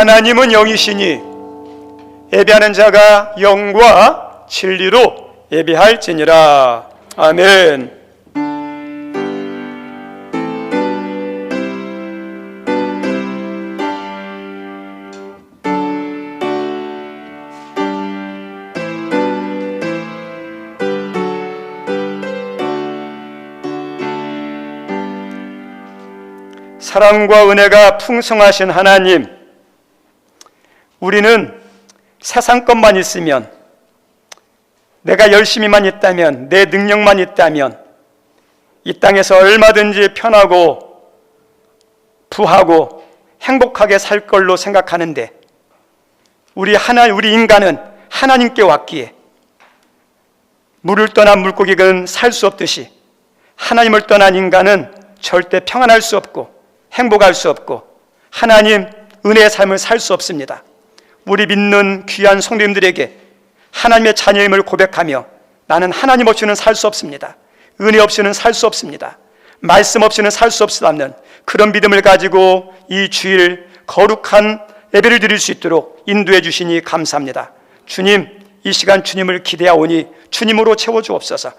하나님은 영이시니 예배하는 자가 영과 진리로 예배할지니라. 아멘. 사랑과 은혜가 풍성하신 하나님, 우리는 세상 것만 있으면, 내가 열심히만 있다면, 내 능력만 있다면 이 땅에서 얼마든지 편하고 부하고 행복하게 살 걸로 생각하는데, 우리 인간은 하나님께 왔기에 물을 떠난 물고기는 살 수 없듯이 하나님을 떠난 인간은 절대 평안할 수 없고 행복할 수 없고 하나님 은혜의 삶을 살 수 없습니다. 우리 믿는 귀한 성도님들에게 하나님의 자녀임을 고백하며, 나는 하나님 없이는 살 수 없습니다, 은혜 없이는 살 수 없습니다, 말씀 없이는 살 수 없다는 그런 믿음을 가지고 이 주일 거룩한 예배를 드릴 수 있도록 인도해 주시니 감사합니다. 주님, 이 시간 주님을 기대하오니 주님으로 채워주옵소서.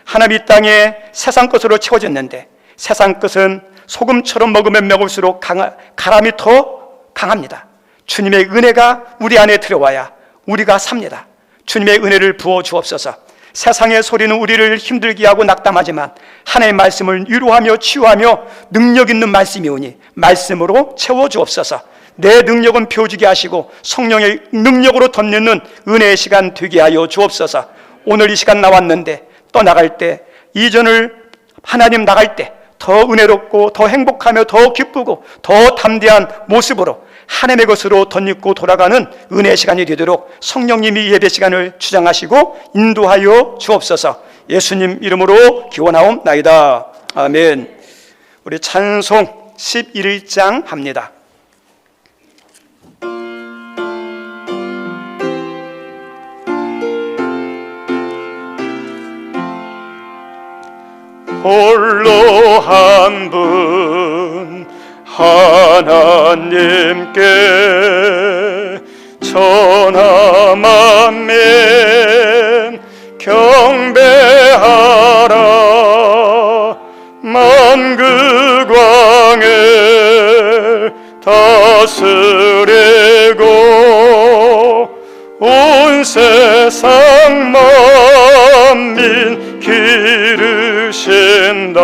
하나님, 이 땅에 세상 것으로 채워졌는데 세상 것은 소금처럼 먹으면 먹을수록 가람이 더 강합니다. 주님의 은혜가 우리 안에 들어와야 우리가 삽니다. 주님의 은혜를 부어 주옵소서. 세상의 소리는 우리를 힘들게 하고 낙담하지만 하나님의 말씀을 위로하며 치유하며 능력 있는 말씀이 오니 말씀으로 채워 주옵소서. 내 능력은 표지게 하시고 성령의 능력으로 덧내는 은혜의 시간 되게 하여 주옵소서. 오늘 이 시간 나왔는데 떠나갈 때, 이전을 하나님 나갈 때 더 은혜롭고 더 행복하며 더 기쁘고 더 담대한 모습으로 하나님의 것으로 덧입고 돌아가는 은혜의 시간이 되도록 성령님이 예배 시간을 주장하시고 인도하여 주옵소서. 예수님 이름으로 기원하옵나이다. 아멘. 우리 찬송 11장 합니다. 홀로 한 분 하나님께 천하 만민 경배하라. 만국왕을 다스리고 온 세상 만민 기르신다.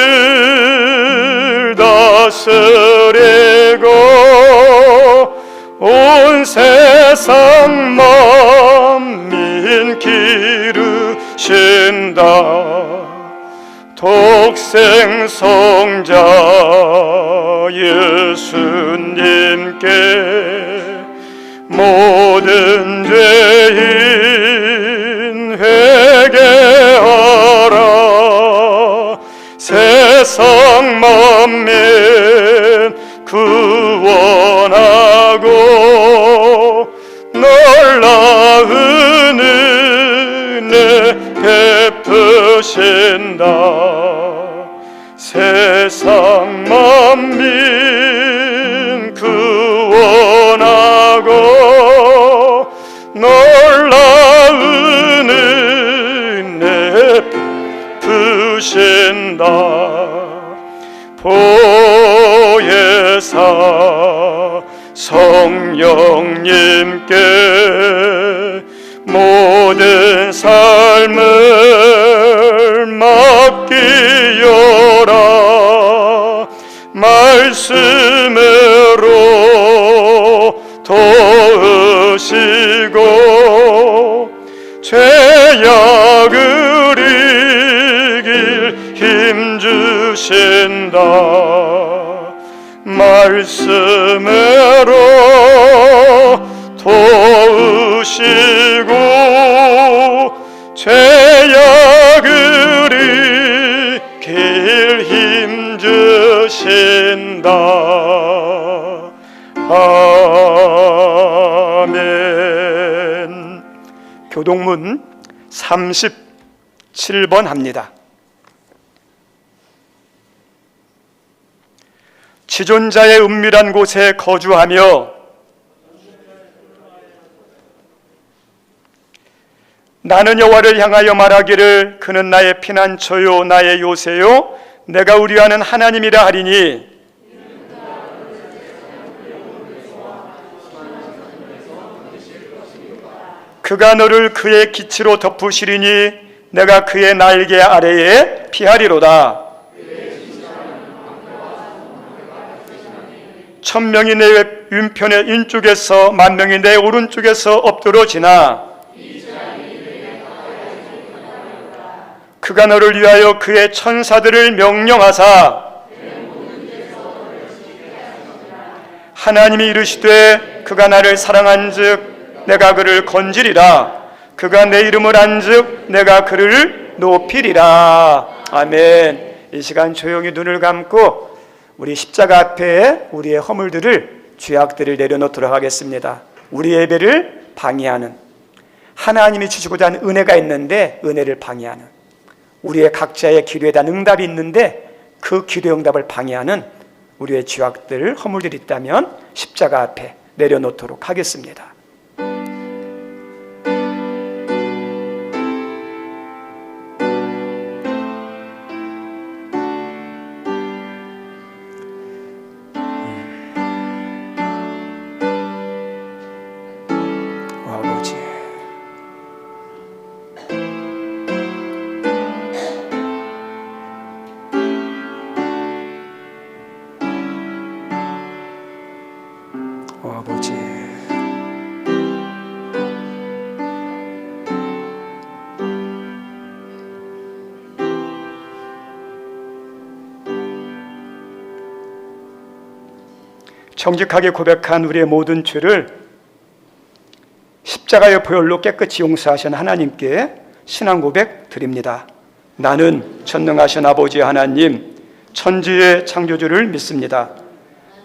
만국왕을 다스리고 온 세상 만민 기르신다. 독생 성자 예수님께 모든 죄인 회개하라. 세상 만민 구원하고 놀라운 은혜 베푸신다. 세상 만민 구원하고 놀라운 은혜 베푸신다. 보혜사 성령님께 모든 삶을 맡기어라. 말씀으로 도우시고 죄악을 이길 힘주신다. 말씀으로 도우시고 죄악을 이길 힘주신다. 아멘. 교동문 37번 합니다. 지존자의 은밀한 곳에 거주하며 나는 여호와를 향하여 말하기를 그는 나의 피난처요 나의 요새요 내가 우려하는 하나님이라 하리니 그가 너를 그의 기치로 덮으시리니 내가 그의 날개 아래에 피하리로다. 천명이 내 왼편의 왼쪽에서 만명이 내 오른쪽에서 엎드러지나 그가 너를 위하여 그의 천사들을 명령하사 하나님이 이르시되 그가 나를 사랑한즉 내가 그를 건지리라. 그가 내 이름을 안즉 내가 그를 높이리라. 아멘. 이 시간 조용히 눈을 감고 우리 십자가 앞에 우리의 허물들을 죄악들을 내려놓도록 하겠습니다. 우리 예배를 방해하는 하나님이 주시고자 하는 은혜가 있는데 은혜를 방해하는 우리의 각자의 기도에 대한 응답이 있는데 그 기도의 응답을 방해하는 우리의 죄악들, 허물들이 있다면 십자가 앞에 내려놓도록 하겠습니다. 아버지, 정직하게 고백한 우리의 모든 죄를 십자가의 보혈로 깨끗이 용서하신 하나님께 신앙 고백 드립니다. 나는 전능하신 아버지 하나님, 천지의 창조주를 믿습니다.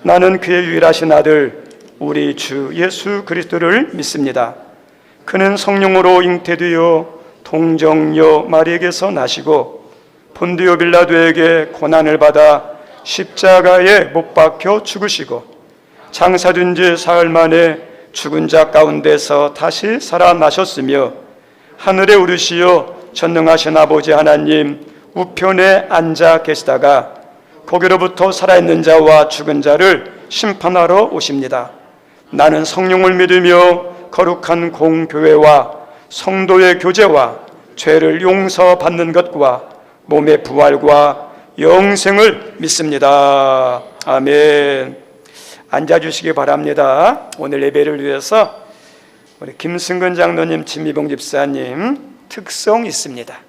나는 그의 유일하신 아들 우리 주 예수 그리스도를 믿습니다. 그는 성령으로 잉태되어 동정녀 마리에게서 나시고 본디오 빌라도에게 고난을 받아 십자가에 못 박혀 죽으시고 장사된 지 사흘 만에 죽은 자 가운데서 다시 살아나셨으며 하늘에 오르시어 전능하신 아버지 하나님 우편에 앉아 계시다가 거기로부터 살아있는 자와 죽은 자를 심판하러 오십니다. 나는 성령을 믿으며 거룩한 공교회와 성도의 교제와 죄를 용서받는 것과 몸의 부활과 영생을 믿습니다. 아멘. 앉아주시기 바랍니다. 오늘 예배를 위해서 우리 김승근 장로님, 진미봉 집사님 특송 있습니다.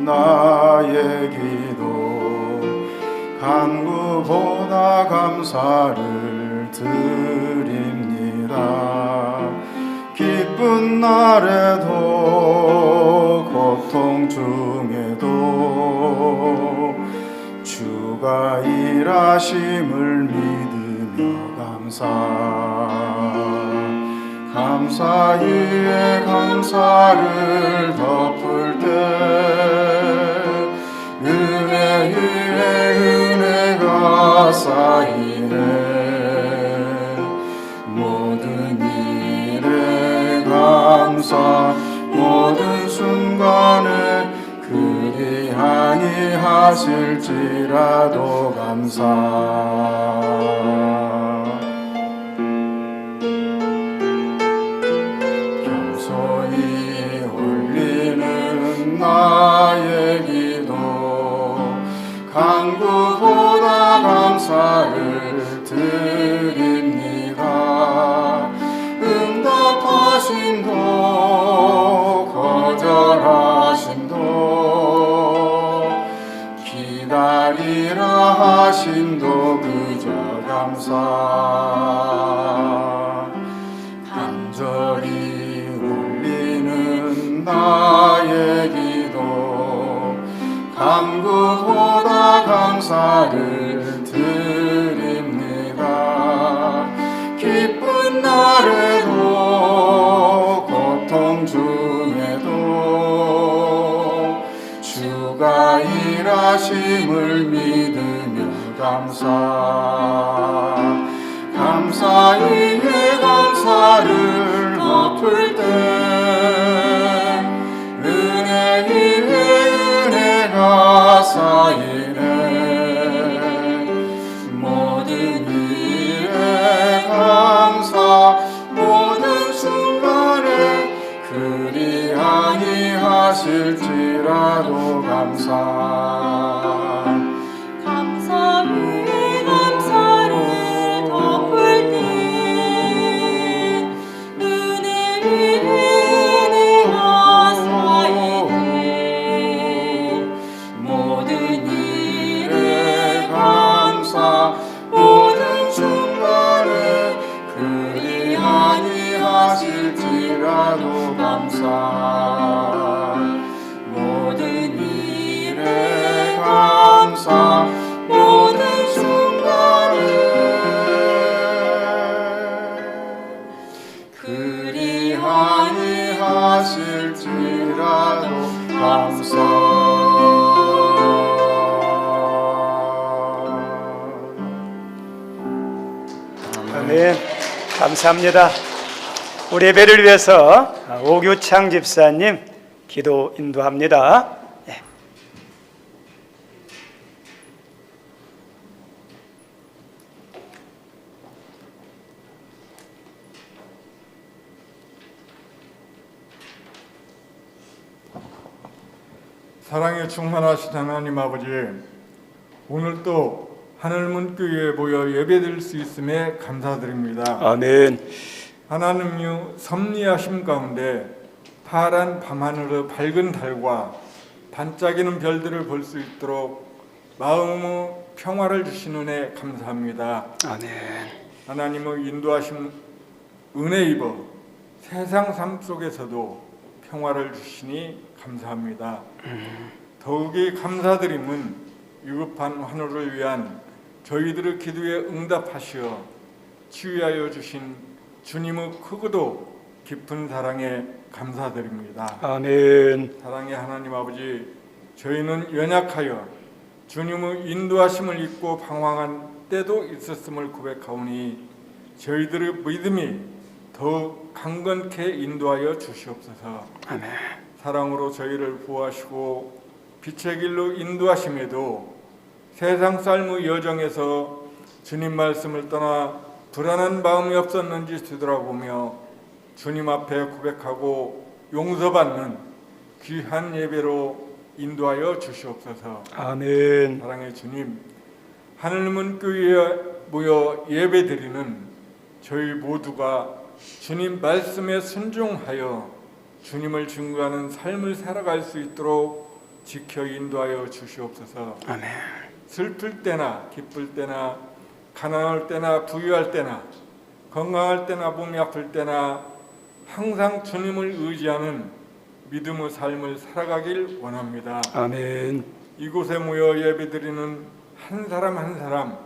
나의 기도 간구보다 감사를 드립니다. 기쁜 날에도 고통 중에도 주가 일하심을 믿으며 감사 위에 감사를 덮을 때 은혜 위에 은혜가 쌓이네. 모든 일에 감사 모든 순간에 그리하니 하실지라도 감사 겸손히 올리는 나의 기도 간구보다 감사를 드립니다. 응답하심도 거절하심도 기다리라 하심도 그저 감사 간절히 올리는 나의 기도 간구보다 감사를 드립니다. 기쁜 날에도 고통 중에도 주가 일하심을 믿으며 감사 위에 감사를 덮을 때 은혜 위에 은혜가 쌓이네. 모든 일에 감사 모든 순간에 그리하니 하실지라도 감사 위에 감사를 덮을 때 은혜 위에 은혜가 쌓이네. 모든 일에 감사 모든 순간에 그리하니 하실지라도 감사 모든 일에 감사 모든 순간에 그리하니 하실지라도 감사. 아멘. 감사합니다. 우리 예배를 위해서 오규창 집사님 기도 인도합니다. 예. 사랑에 충만하신 하나님 아버지, 오늘 또 하늘문교회에 모여 예배드릴 수 있음에 감사드립니다. 아멘. 하나님의 섭리하심 가운데 파란 밤하늘의 밝은 달과 반짝이는 별들을 볼 수 있도록 마음의 평화를 주신 은혜 감사합니다. 아멘. 하나님의 인도하심 은혜 입어 세상 삶 속에서도 평화를 주시니 감사합니다. 더욱이 감사드림은 위급한 환우를 위한 저희들의 기도에 응답하시어 치유하여 주신 주님의 크고도 깊은 사랑에 감사드립니다. 아멘. 사랑의 하나님 아버지, 저희는 연약하여 주님의 인도하심을 잊고 방황한 때도 있었음을 고백하오니 저희들의 믿음이 더욱 강건케 인도하여 주시옵소서. 아멘. 사랑으로 저희를 보호하시고 빛의 길로 인도하심에도 세상 삶의 여정에서 주님 말씀을 떠나 불안한 마음이 없었는지 되돌아보며 주님 앞에 고백하고 용서받는 귀한 예배로 인도하여 주시옵소서. 아멘. 사랑의 주님, 하늘문교회에 모여 예배드리는 저희 모두가 주님 말씀에 순종하여 주님을 증거하는 삶을 살아갈 수 있도록 지켜 인도하여 주시옵소서. 아멘. 슬플 때나 기쁠 때나 가난할 때나 부유할 때나 건강할 때나 몸이 아플 때나 항상 주님을 의지하는 믿음의 삶을 살아가길 원합니다. 아멘. 이곳에 모여 예배드리는 한 사람 한 사람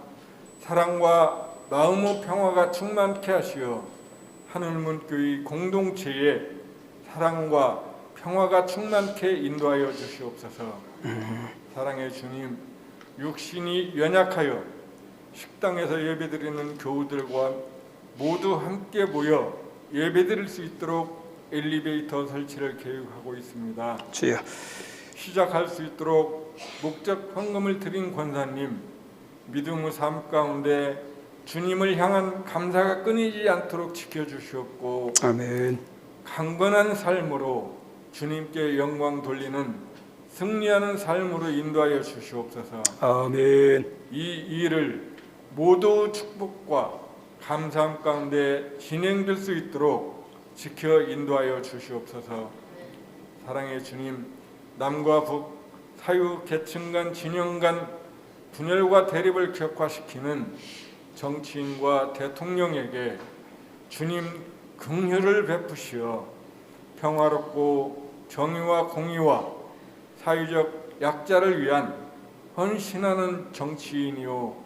사랑과 마음의 평화가 충만케 하시어 하늘문교회 공동체에 사랑과 평화가 충만케 인도하여 주시옵소서. 사랑의 주님, 육신이 연약하여 식당에서 예배드리는 교우들과 모두 함께 모여 예배드릴 수 있도록 엘리베이터 설치를 계획하고 있습니다. 주여. 시작할 수 있도록 목적 헌금을 드린 권사님, 믿음의 삶 가운데 주님을 향한 감사가 끊이지 않도록 지켜주시옵고 아멘. 강건한 삶으로 주님께 영광 돌리는 승리하는 삶으로 인도하여 주시옵소서. 아멘. 이 일을 모두 축복과 감사함 가운데 진행될 수 있도록 지켜 인도하여 주시옵소서. 사랑의 주님, 남과 북, 사유, 계층 간, 진영 간 분열과 대립을 격화시키는 정치인과 대통령에게 주님 긍휼을 베푸시어 평화롭고 정의와 공의와 사회적 약자를 위한 헌신하는 정치인이요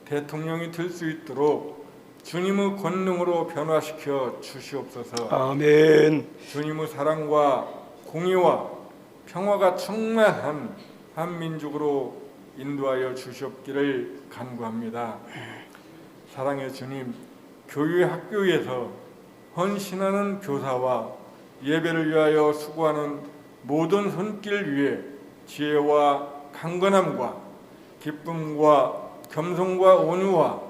대통령이 될 수 있도록 주님의 권능으로 변화시켜 주시옵소서. 아멘. 주님의 사랑과 공의와 평화가 충만한 한민족으로 인도하여 주시옵기를 간구합니다. 사랑의 주님, 교회 학교에서 헌신하는 교사와 예배를 위하여 수고하는 모든 손길 위에 지혜와 강건함과 기쁨과 겸손과 온유와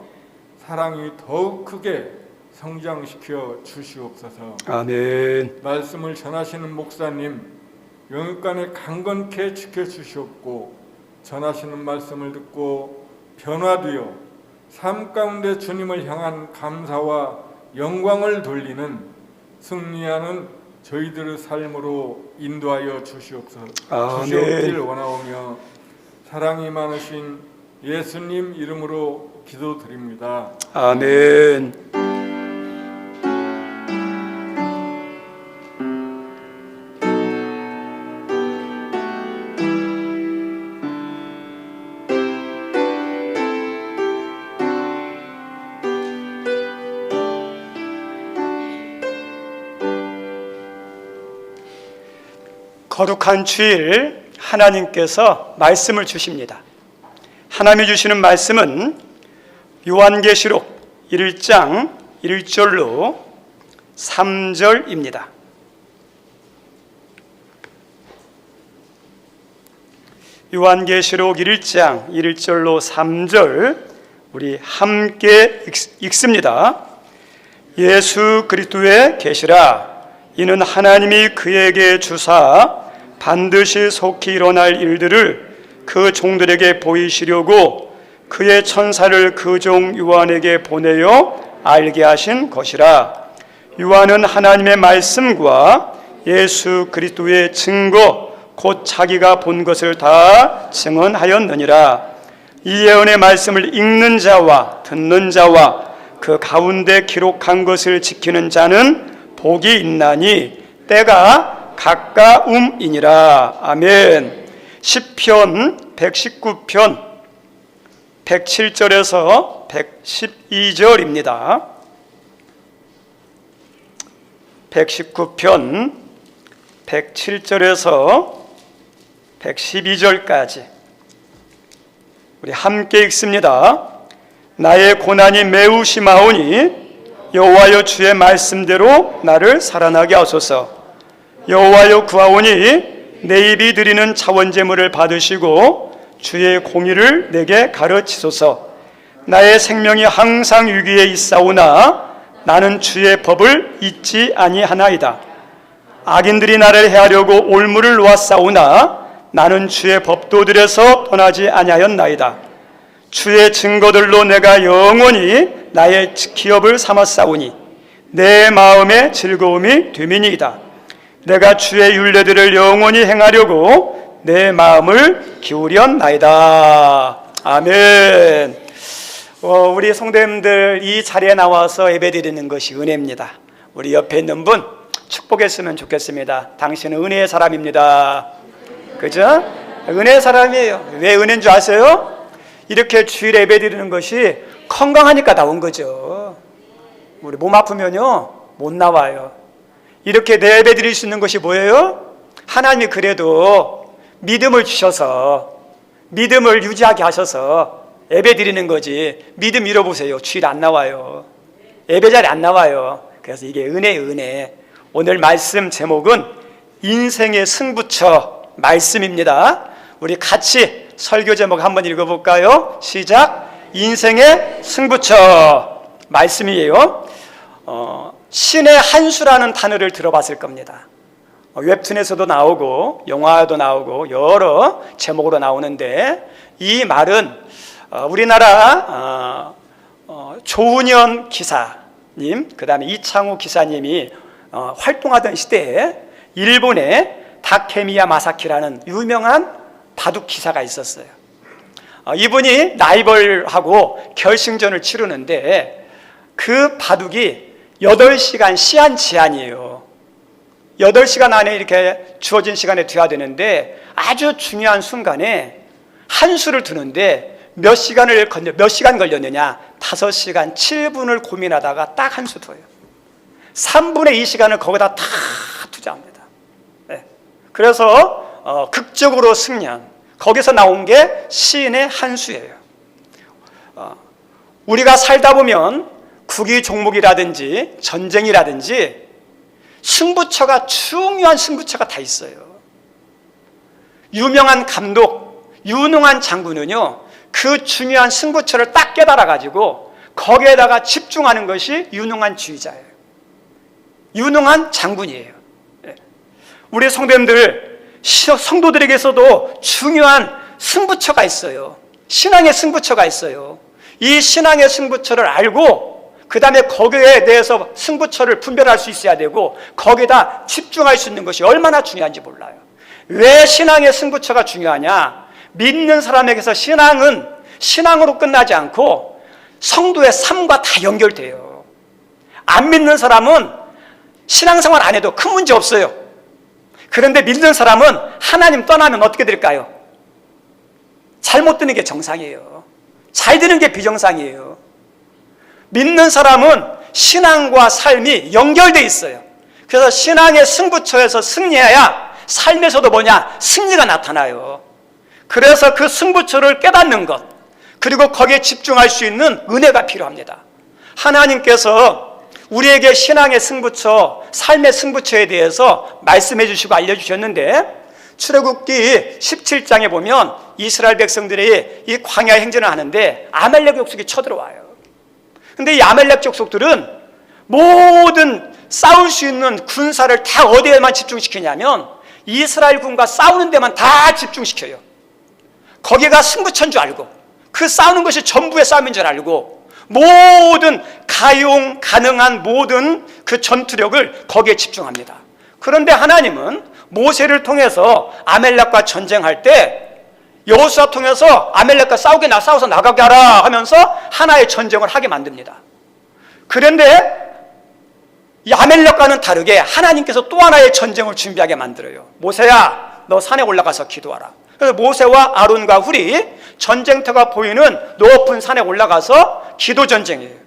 사랑이 더욱 크게 성장시켜 주시옵소서. 아멘. 말씀을 전하시는 목사님, 영육간에 강건케 지켜주시옵고 전하시는 말씀을 듣고 변화되어 삶 가운데 주님을 향한 감사와 영광을 돌리는 승리하는 저희들의 삶으로 인도하여 주시옵소서. 아멘. 주시옵기를 원하오며 사랑이 많으신 예수님 이름으로 기도드립니다. 아멘. 거룩한 주일 하나님께서 말씀을 주십니다. 하나님이 주시는 말씀은 요한계시록 1장 1절로 3절입니다. 요한계시록 1장 1절로 3절 우리 함께 읽습니다. 예수 그리스도의 계시라. 이는 하나님이 그에게 주사 반드시 속히 일어날 일들을 그 종들에게 보이시려고 그의 천사를 그 종 요한에게 보내어 알게 하신 것이라. 요한은 하나님의 말씀과 예수 그리스도의 증거 곧 자기가 본 것을 다 증언하였느니라. 이 예언의 말씀을 읽는 자와 듣는 자와 그 가운데 기록한 것을 지키는 자는 복이 있나니 때가 가까움이니라. 아멘. 시편 119편 107절에서 112절입니다. 119편 107절에서 112절까지 우리 함께 읽습니다. 나의 고난이 매우 심하오니 여호와여 주의 말씀대로 나를 살아나게 하소서. 여호와여 구하오니 내 입이 드리는 차원제물을 받으시고 주의 공의를 내게 가르치소서. 나의 생명이 항상 위기에 있사오나 나는 주의 법을 잊지 아니하나이다. 악인들이 나를 해하려고 올무를 놓았사오나 나는 주의 법도들에서 떠나지 아니하였나이다. 주의 증거들로 내가 영원히 나의 기업을 삼았사오니 내 마음의 즐거움이 됨이니이다. 내가 주의 율례들을 영원히 행하려고 내 마음을 기울였나이다. 아멘. 우리 성도님들 이 자리에 나와서 예배드리는 것이 은혜입니다. 우리 옆에 있는 분 축복했으면 좋겠습니다. 당신은 은혜의 사람입니다. 그죠? 은혜의 사람이에요. 왜 은혜인 줄 아세요? 이렇게 주일 예배 드리는 것이 건강하니까 나온 거죠. 우리 몸 아프면요 못 나와요. 이렇게 내 예배 드릴 수 있는 것이 뭐예요? 하나님이 그래도 믿음을 주셔서 믿음을 유지하게 하셔서 예배 드리는 거지. 믿음 잃어보세요. 주일 안 나와요. 예배 자리 안 나와요. 그래서 이게 은혜예요, 은혜. 오늘 말씀 제목은 인생의 승부처 말씀입니다. 우리 같이 설교 제목 한번 읽어볼까요? 시작. 인생의 승부처 말씀이에요. 신의 한 수라는 단어를 들어봤을 겁니다. 웹툰에서도 나오고 영화도 나오고 여러 제목으로 나오는데, 이 말은 우리나라 조은현 기사님, 그 다음에 이창우 기사님이 활동하던 시대에 일본의 다케미야 마사키라는 유명한 바둑 기사가 있었어요. 이분이 라이벌하고 결승전을 치르는데 그 바둑이 8시간 시한 제한이에요. 8시간 안에 이렇게 주어진 시간에 돼야 되는데, 아주 중요한 순간에 한 수를 두는데 몇 시간 걸렸느냐? 5시간 7분을 고민하다가 딱 한 수 둬요. 3분의 2 시간을 거기다 다 투자합니다. 네. 그래서 극적으로 승리한, 거기서 나온 게 시인의 한 수예요. 우리가 살다 보면 국위 종목이라든지 전쟁이라든지 승부처가, 중요한 승부처가 다 있어요. 유명한 감독, 유능한 장군은요, 그 중요한 승부처를 딱 깨달아가지고 거기에다가 집중하는 것이 유능한 지휘자예요. 유능한 장군이에요. 우리 성도들에게서도 중요한 승부처가 있어요. 신앙의 승부처가 있어요. 이 신앙의 승부처를 알고 그 다음에 거기에 대해서 승부처를 분별할 수 있어야 되고, 거기에다 집중할 수 있는 것이 얼마나 중요한지 몰라요. 왜 신앙의 승부처가 중요하냐? 믿는 사람에게서 신앙은 신앙으로 끝나지 않고 성도의 삶과 다 연결돼요. 안 믿는 사람은 신앙생활 안 해도 큰 문제 없어요. 그런데 믿는 사람은 하나님 떠나면 어떻게 될까요? 잘못 드는 게 정상이에요. 잘 드는 게 비정상이에요. 믿는 사람은 신앙과 삶이 연결돼 있어요. 그래서 신앙의 승부처에서 승리해야 삶에서도 승리가 나타나요. 그래서 그 승부처를 깨닫는 것, 그리고 거기에 집중할 수 있는 은혜가 필요합니다. 하나님께서 우리에게 신앙의 승부처, 삶의 승부처에 대해서 말씀해 주시고 알려주셨는데, 출애굽기 17장에 보면 이스라엘 백성들이 이 광야 행진을 하는데 아말렉 족속이 쳐들어와요. 근데 이 아말렉 족속들은 모든 싸울 수 있는 군사를 다 어디에만 집중시키냐면 이스라엘 군과 싸우는 데만 다 집중시켜요. 거기가 승부처인 줄 알고, 그 싸우는 것이 전부의 싸움인 줄 알고, 모든 가능한 모든 그 전투력을 거기에 집중합니다. 그런데 하나님은 모세를 통해서 아말렉과 전쟁할 때 여호수아 통해서 아말렉과 싸워서 나가게 하라 하면서 하나의 전쟁을 하게 만듭니다. 그런데 이 아말렉과는 다르게 하나님께서 또 하나의 전쟁을 준비하게 만들어요. 모세야, 너 산에 올라가서 기도하라. 그래서 모세와 아론과 훌이 전쟁터가 보이는 높은 산에 올라가서 기도 전쟁이에요.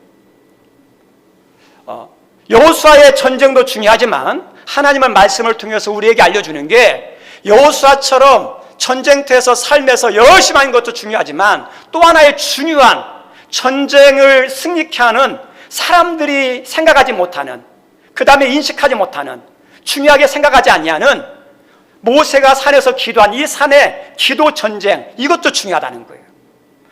여호수아의 전쟁도 중요하지만 하나님의 말씀을 통해서 우리에게 알려주는 게, 여호수아처럼 전쟁터에서 삶에서 열심히 하는 것도 중요하지만 또 하나의 중요한 전쟁을 승리케 하는, 사람들이 생각하지 못하는, 그 다음에 인식하지 못하는, 중요하게 생각하지 아니하는 모세가 산에서 기도한 이 산의 기도 전쟁, 이것도 중요하다는 거예요.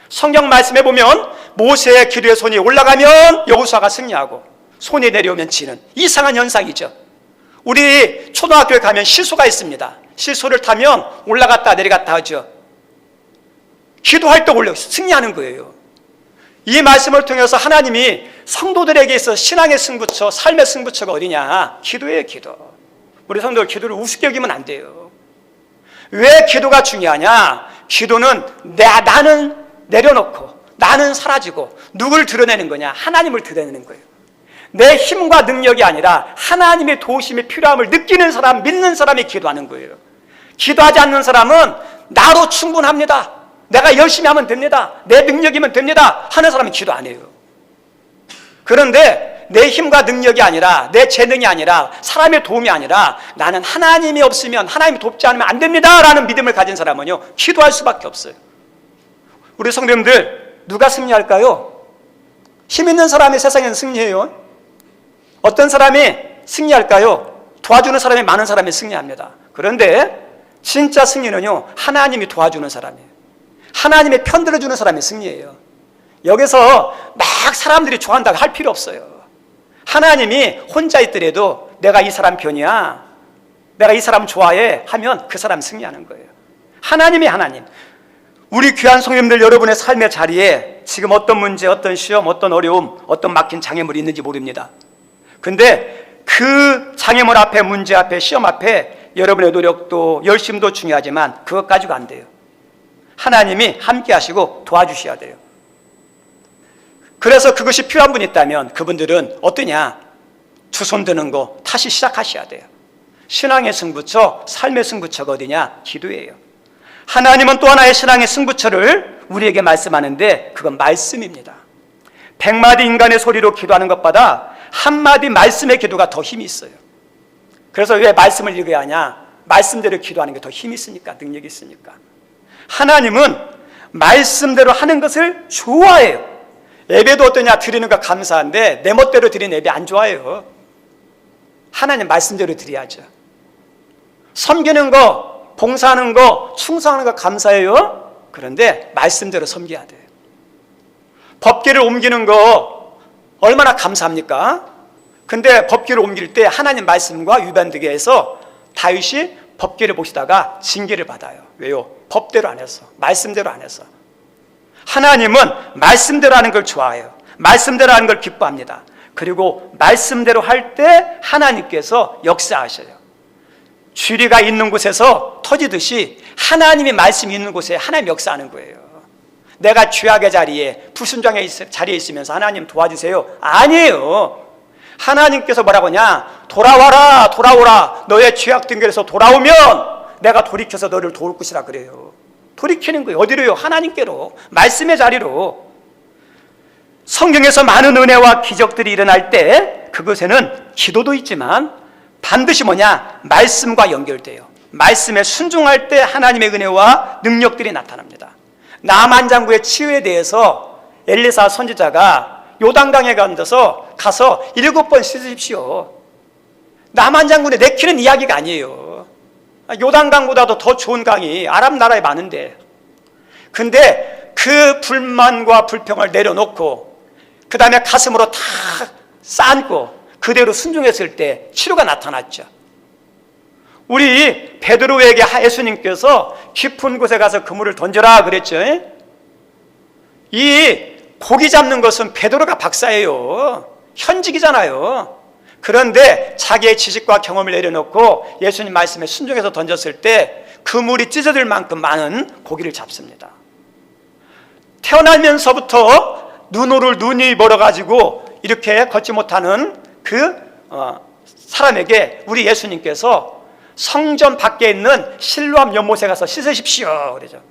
성경 말씀에 보면 모세의 기도의 손이 올라가면 여호수아가 승리하고 손이 내려오면 지는, 이상한 현상이죠. 우리 초등학교에 가면 시소가 있습니다. 시소를 타면 올라갔다 내려갔다 하죠. 기도할 때 승리하는 거예요. 이 말씀을 통해서 하나님이 성도들에게 있어 신앙의 승부처, 삶의 승부처가 어디냐? 기도예요, 기도. 우리 성도들 기도를 우습게 여기면 안 돼요. 왜 기도가 중요하냐? 기도는 나는 내려놓고 나는 사라지고 누굴 드러내는 거냐? 하나님을 드러내는 거예요. 내 힘과 능력이 아니라 하나님의 도우심이 필요함을 느끼는 사람, 믿는 사람이 기도하는 거예요. 기도하지 않는 사람은 나로 충분합니다, 내가 열심히 하면 됩니다, 내 능력이면 됩니다 하는 사람은 기도 안 해요. 그런데 내 힘과 능력이 아니라, 내 재능이 아니라, 사람의 도움이 아니라 나는 하나님이 없으면, 하나님이 돕지 않으면 안 됩니다 라는 믿음을 가진 사람은요, 기도할 수밖에 없어요. 우리 성도님들, 누가 승리할까요? 힘 있는 사람이 세상에는 승리해요. 어떤 사람이 승리할까요? 도와주는 사람이 많은 사람이 승리합니다. 그런데 진짜 승리는요, 하나님이 도와주는 사람이에요. 하나님의 편들어주는 사람이 승리예요. 여기서 막 사람들이 좋아한다고 할 필요 없어요. 하나님이 혼자 있더라도 내가 이 사람 편이야, 내가 이 사람 좋아해 하면 그 사람 승리하는 거예요. 하나님이 하나님. 우리 귀한 성님들 여러분의 삶의 자리에 지금 어떤 문제, 어떤 시험, 어떤 어려움, 어떤 막힌 장애물이 있는지 모릅니다. 근데 그 장애물 앞에, 문제 앞에, 시험 앞에 여러분의 노력도 열심도 중요하지만 그것 가지고 안 돼요. 하나님이 함께 하시고 도와주셔야 돼요. 그래서 그것이 필요한 분이 있다면 그분들은 어떠냐? 두 손 드는 거 다시 시작하셔야 돼요. 신앙의 승부처, 삶의 승부처가 어디냐? 기도예요. 하나님은 또 하나의 신앙의 승부처를 우리에게 말씀하는데 그건 말씀입니다. 100마디 인간의 소리로 기도하는 것보다 한마디 말씀의 기도가 더 힘이 있어요. 그래서 왜 말씀을 읽어야 하냐? 말씀대로 기도하는 게 더 힘이 있으니까, 능력이 있으니까. 하나님은 말씀대로 하는 것을 좋아해요. 예배도 어떠냐? 드리는 거 감사한데 내 멋대로 드리는 예배 안 좋아해요. 하나님 말씀대로 드려야죠. 섬기는 거, 봉사하는 거, 충성하는 거 감사해요. 그런데 말씀대로 섬겨야 돼요. 법궤를 옮기는 거 얼마나 감사합니까? 근데 법궤를 옮길 때 하나님 말씀과 위반되게 해서 다윗이 법궤를 보시다가 징계를 받아요. 왜요? 법대로 안 해서, 말씀대로 안 해서. 하나님은 말씀대로 하는 걸 좋아해요. 말씀대로 하는 걸 기뻐합니다. 그리고 말씀대로 할 때 하나님께서 역사하셔요. 쥐리가 있는 곳에서 터지듯이 하나님의 말씀이 있는 곳에 하나님 역사하는 거예요. 내가 죄악의 자리에, 불순종의 자리에 있으면서 하나님 도와주세요. 아니에요. 하나님께서 뭐라고 하냐? 돌아와라, 돌아오라. 너의 죄악 등결에서 돌아오면 내가 돌이켜서 너를 도울 것이라 그래요. 돌이키는 거예요. 어디로요? 하나님께로, 말씀의 자리로. 성경에서 많은 은혜와 기적들이 일어날 때 그것에는 기도도 있지만 반드시 뭐냐? 말씀과 연결돼요. 말씀에 순종할 때 하나님의 은혜와 능력들이 나타납니다. 나만 장구의 치유에 대해서 엘리사 선지자가 요단강에 가서 7번 씻으십시오. 나만 장군에 내키는 이야기가 아니에요. 요단강보다도 더 좋은 강이 아랍 나라에 많은데, 근데 그 불만과 불평을 내려놓고 그 다음에 가슴으로 다 쌓고 그대로 순종했을 때 치료가 나타났죠. 우리 베드로에게 예수님께서 깊은 곳에 가서 그물을 던져라 그랬죠. 이 고기 잡는 것은 베드로가 박사예요. 현직이잖아요. 그런데 자기의 지식과 경험을 내려놓고 예수님 말씀에 순종해서 던졌을 때 그물이 찢어질 만큼 많은 고기를 잡습니다. 태어나면서부터 눈이 멀어가지고 이렇게 걷지 못하는 그 사람에게 우리 예수님께서 성전 밖에 있는 실로암 연못에 가서 씻으십시오 그러죠.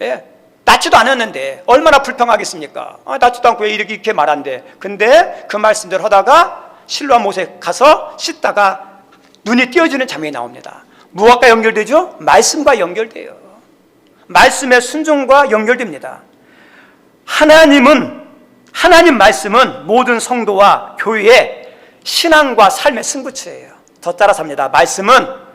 예, 낫지도 않았는데 얼마나 불평하겠습니까? 낫지도 않고 왜 이렇게 말한대. 근데 그 말씀대로 하다가 실로암 못에 가서 씻다가 눈이 띄어지는 장면이 나옵니다. 무엇과 연결되죠? 말씀과 연결돼요. 말씀의 순종과 연결됩니다. 하나님 말씀은 모든 성도와 교회의 신앙과 삶의 승부처예요. 더 따라서 합니다. 말씀은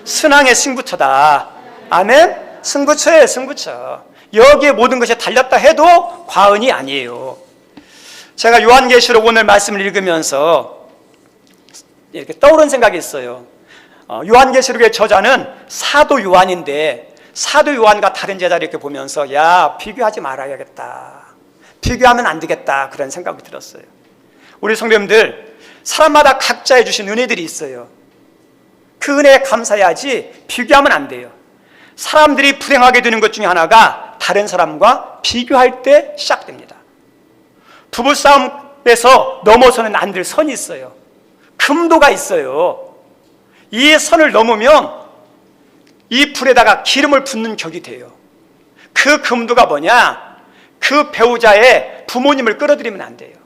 신앙의 승부처다. 아멘? 승부처예요, 승부처. 여기에 모든 것이 달렸다 해도 과언이 아니에요. 제가 요한계시록 오늘 말씀을 읽으면서 이렇게 떠오른 생각이 있어요. 요한계시록의 저자는 사도 요한인데 사도 요한과 다른 제자를 이렇게 보면서 야, 비교하지 말아야겠다. 비교하면 안 되겠다. 그런 생각이 들었어요. 우리 성도님들, 사람마다 각자의 주신 은혜들이 있어요. 그 은혜에 감사해야지 비교하면 안 돼요. 사람들이 불행하게 되는 것 중에 하나가 다른 사람과 비교할 때 시작됩니다. 부부싸움에서 넘어서는 안 될 선이 있어요. 금도가 있어요. 이 선을 넘으면 이 불에다가 기름을 붓는 격이 돼요. 그 금도가 뭐냐? 그 배우자의 부모님을 끌어들이면 안 돼요.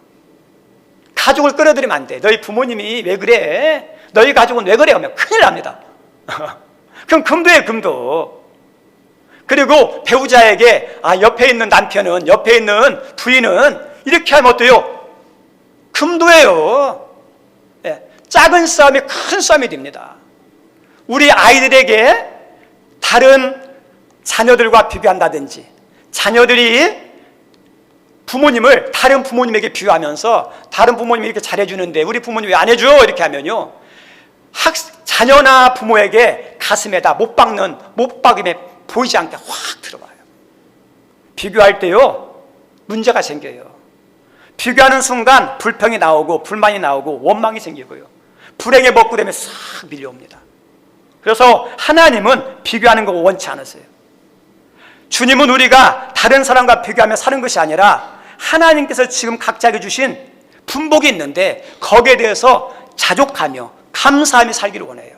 가족을 끌어들이면 안 돼. 너희 부모님이 왜 그래? 너희 가족은 왜 그래? 하면 큰일 납니다. 그럼 금도예요, 금도. 그리고 배우자에게 옆에 있는 남편은, 옆에 있는 부인은 이렇게 하면 어때요? 금도예요. 예. 작은 싸움이 큰 싸움이 됩니다. 우리 아이들에게 다른 자녀들과 비교한다든지, 자녀들이 부모님을 다른 부모님에게 비유하면서 다른 부모님이 이렇게 잘해주는데 우리 부모님 왜 안 해줘? 이렇게 하면요, 자녀나 부모에게 가슴에다 못 박음에 보이지 않게 확 들어와요. 비교할 때요, 문제가 생겨요. 비교하는 순간 불평이 나오고 불만이 나오고 원망이 생기고요, 불행의 먹구름에 싹 밀려옵니다. 그래서 하나님은 비교하는 거 원치 않으세요. 주님은 우리가 다른 사람과 비교하며 사는 것이 아니라 하나님께서 지금 각자에게 주신 분복이 있는데 거기에 대해서 자족하며 감사하며 살기를 원해요.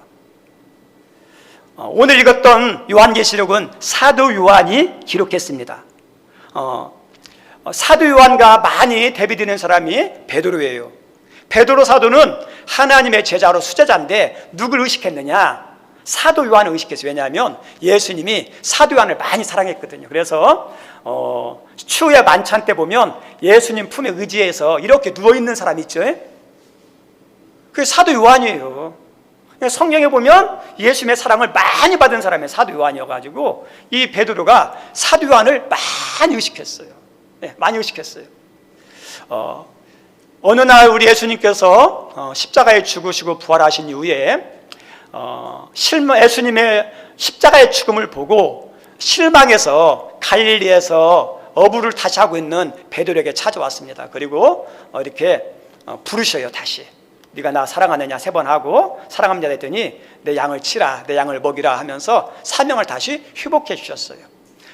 오늘 읽었던 요한계시록은 사도 요한이 기록했습니다. 사도 요한과 많이 대비되는 사람이 베드로예요. 베드로 사도는 하나님의 제자로 수제자인데 누굴 의식했느냐? 사도 요한을 의식했어요. 왜냐하면 예수님이 사도 요한을 많이 사랑했거든요. 그래서 추후에 만찬 때 보면 예수님 품에 의지해서 이렇게 누워있는 사람이 있죠. 그게 사도 요한이에요. 성경에 보면 예수님의 사랑을 많이 받은 사람이 사도 요한이어가지고 이 베드로가 사도 요한을 많이 의식했어요. 많이 의식했어요. 어느 날 우리 예수님께서 십자가에 죽으시고 부활하신 이후에 예수님의 십자가의 죽음을 보고 실망해서 갈릴리에서 어부를 다시 하고 있는 베드로에게 찾아왔습니다. 그리고 이렇게 부르셔요. 다시 네가 나 사랑하느냐 3번 하고 사랑합니다 했더니 내 양을 치라, 내 양을 먹이라 하면서 사명을 다시 회복해 주셨어요.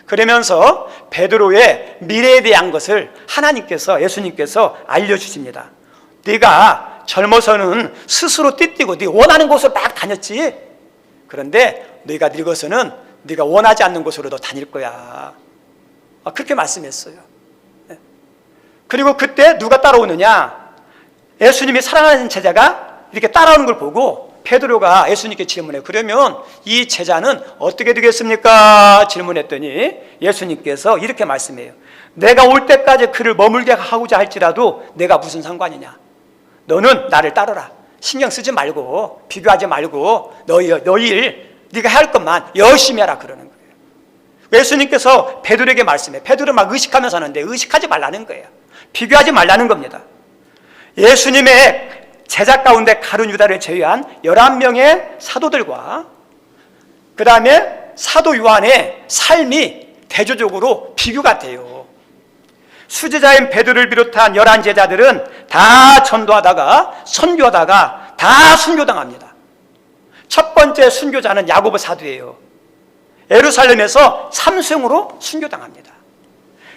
그러면서 베드로의 미래에 대한 것을 하나님께서, 예수님께서 알려주십니다. 네가 젊어서는 스스로 띠뛰고 네 원하는 곳으로 막 다녔지. 그런데 네가 늙어서는 네가 원하지 않는 곳으로도 다닐 거야. 그렇게 말씀했어요. 그리고 그때 누가 따라오느냐? 예수님이 사랑하는 제자가 이렇게 따라오는 걸 보고 베드로가 예수님께 질문해요. 그러면 이 제자는 어떻게 되겠습니까? 질문했더니 예수님께서 이렇게 말씀해요. 내가 올 때까지 그를 머물게 하고자 할지라도 내가 무슨 상관이냐? 너는 나를 따르라. 신경 쓰지 말고 비교하지 말고 너희 일 네가 할 것만 열심히 하라 그러는 거예요. 예수님께서 베드로에게 말씀해. 베드로 막 의식하면서 하는데 의식하지 말라는 거예요. 비교하지 말라는 겁니다. 예수님의 제자 가운데 가룟 유다를 제외한 11명의 사도들과 그 다음에 사도 요한의 삶이 대조적으로 비교 같아요. 수제자인 베드로를 비롯한 11제자들은 다 전도하다가 선교하다가 다 순교당합니다. 첫 번째 순교자는 야고보 사도예요. 예루살렘에서 참수형으로 순교당합니다.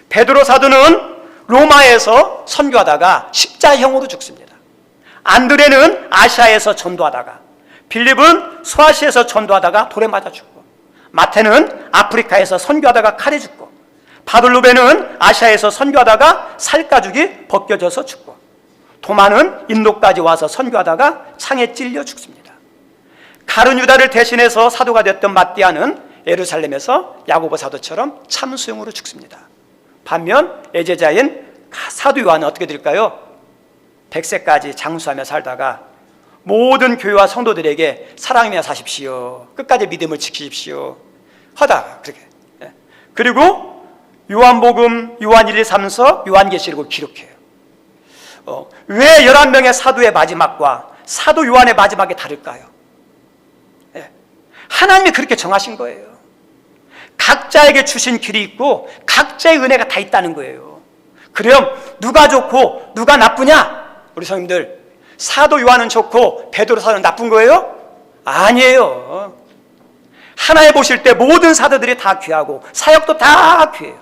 베드로 사도는 로마에서 선교하다가 십자형으로 죽습니다. 안드레는 아시아에서 전도하다가, 빌립은 소아시아에서 전도하다가 돌에 맞아 죽고, 마태는 아프리카에서 선교하다가 칼에 죽고, 바돌로베는 아시아에서 선교하다가 살가죽이 벗겨져서 죽고, 도마는 인도까지 와서 선교하다가 창에 찔려 죽습니다. 가룟 유다를 대신해서 사도가 됐던 마띠아는 예루살렘에서 야고보 사도처럼 참수형으로 죽습니다. 반면 애제자인 사도 요한은 어떻게 될까요? 100세까지 장수하며 살다가 모든 교회와 성도들에게 사랑하며 사십시오, 끝까지 믿음을 지키십시오 하다가 그렇게. 그리고 요한복음, 요한 1, 2, 3서, 요한계시록을 기록해요. 왜 11명의 사도의 마지막과 사도 요한의 마지막이 다를까요? 하나님이 그렇게 정하신 거예요. 각자에게 주신 길이 있고 각자의 은혜가 다 있다는 거예요. 그럼 누가 좋고 누가 나쁘냐? 우리 성님들, 사도 요한은 좋고 베드로 사도는 나쁜 거예요? 아니에요. 하나에 보실 때 모든 사도들이 다 귀하고 사역도 다 귀해요.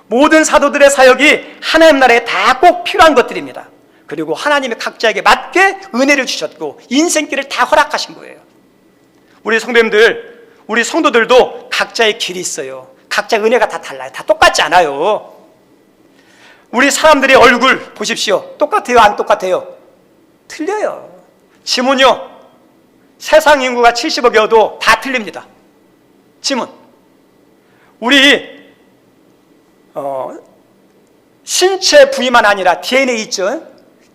모든 사도들의 사역이 하나님 나라에 다 꼭 필요한 것들입니다. 그리고 하나님이 각자에게 맞게 은혜를 주셨고 인생길을 다 허락하신 거예요. 우리 성도님들, 우리 성도들도 각자의 길이 있어요. 각자의 은혜가 다 달라요. 다 똑같지 않아요. 우리 사람들의 얼굴 보십시오. 똑같아요? 안 똑같아요? 틀려요. 지문요, 세상 인구가 70억이어도 다 틀립니다. 지문. 우리 신체 부위만 아니라 DNA 있죠?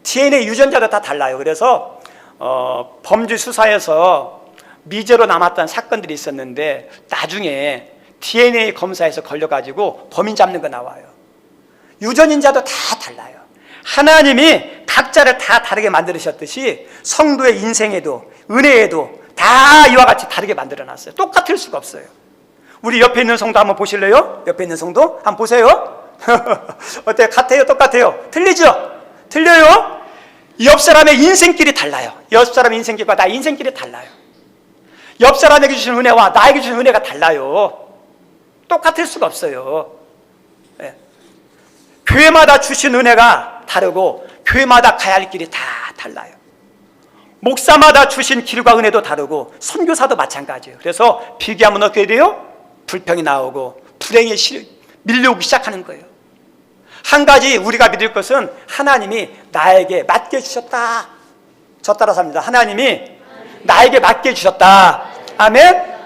DNA 유전자도 다 달라요. 그래서 범죄 수사에서 미제로 남았던 사건들이 있었는데 나중에 DNA 검사에서 걸려가지고 범인 잡는 거 나와요. 유전인자도 다 달라요. 하나님이 각자를 다 다르게 만드셨듯이 성도의 인생에도 은혜에도 다 이와 같이 다르게 만들어놨어요. 똑같을 수가 없어요. 우리 옆에 있는 성도 한번 보실래요? 옆에 있는 성도 한번 보세요. 어때요? 같아요? 똑같아요? 틀리죠? 틀려요? 옆 사람의 인생길이 달라요. 옆 사람의 인생길과 나의 인생길이 달라요. 옆 사람에게 주신 은혜와 나에게 주신 은혜가 달라요. 똑같을 수가 없어요. 네. 교회마다 주신 은혜가 다르고 교회마다 가야 할 길이 다 달라요. 목사마다 주신 길과 은혜도 다르고 선교사도 마찬가지예요. 그래서 비교하면 어떻게 돼요? 불평이 나오고 불행에 밀려오기 시작하는 거예요. 한 가지 우리가 믿을 것은 하나님이 나에게 맡겨 주셨다. 저 따라서 합니다. 하나님이 나에게 맡겨 주셨다. 아멘.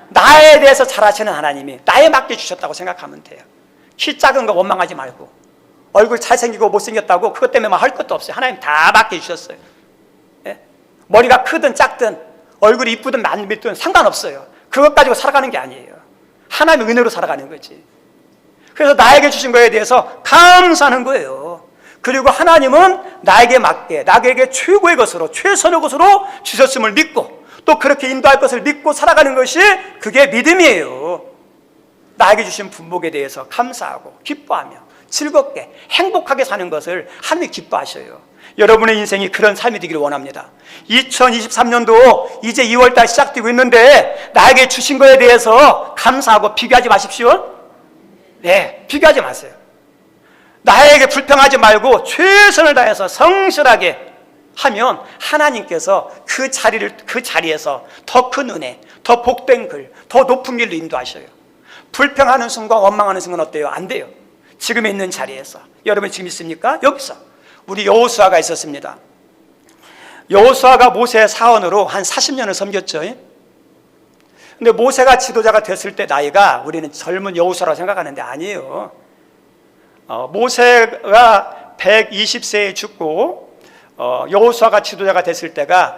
나에 대해서 잘 아시는 하나님이 나에 맡겨 주셨다고 생각하면 돼요. 키 작은 거 원망하지 말고, 얼굴 잘생기고 못생겼다고 그것 때문에 막 할 것도 없어요. 하나님 다 맡겨 주셨어요. 예? 머리가 크든 작든 얼굴이 이쁘든 안 이쁘든 상관없어요. 그것 가지고 살아가는 게 아니에요. 하나님의 은혜로 살아가는 거지. 그래서 나에게 주신 거에 대해서 감사하는 거예요. 그리고 하나님은 나에게 맞게, 나에게 최고의 것으로, 최선의 것으로 주셨음을 믿고 또 그렇게 인도할 것을 믿고 살아가는 것이 그게 믿음이에요. 나에게 주신 분복에 대해서 감사하고 기뻐하며 즐겁게 행복하게 사는 것을 하나님이 기뻐하셔요. 여러분의 인생이 그런 삶이 되기를 원합니다. 2023년도 이제 2월달 시작되고 있는데 나에게 주신 거에 대해서 감사하고 비교하지 마십시오. 네, 비교하지 마세요. 나에게 불평하지 말고 최선을 다해서 성실하게 하면 하나님께서 그 자리에서 더 큰 은혜, 더 복된 글, 더 높은 길로 인도하셔요. 불평하는 순간, 원망하는 순간 어때요? 안 돼요. 지금 있는 자리에서. 여러분 지금 있습니까? 여기서 우리 여호수아가 있었습니다. 여호수아가 모세의 사원으로 한 40년을 섬겼죠. 근데 모세가 지도자가 됐을 때 나이가 우리는 젊은 여호수아라고 생각하는데 아니에요. 모세가 120세에 죽고 여호수아가 지도자가 됐을 때가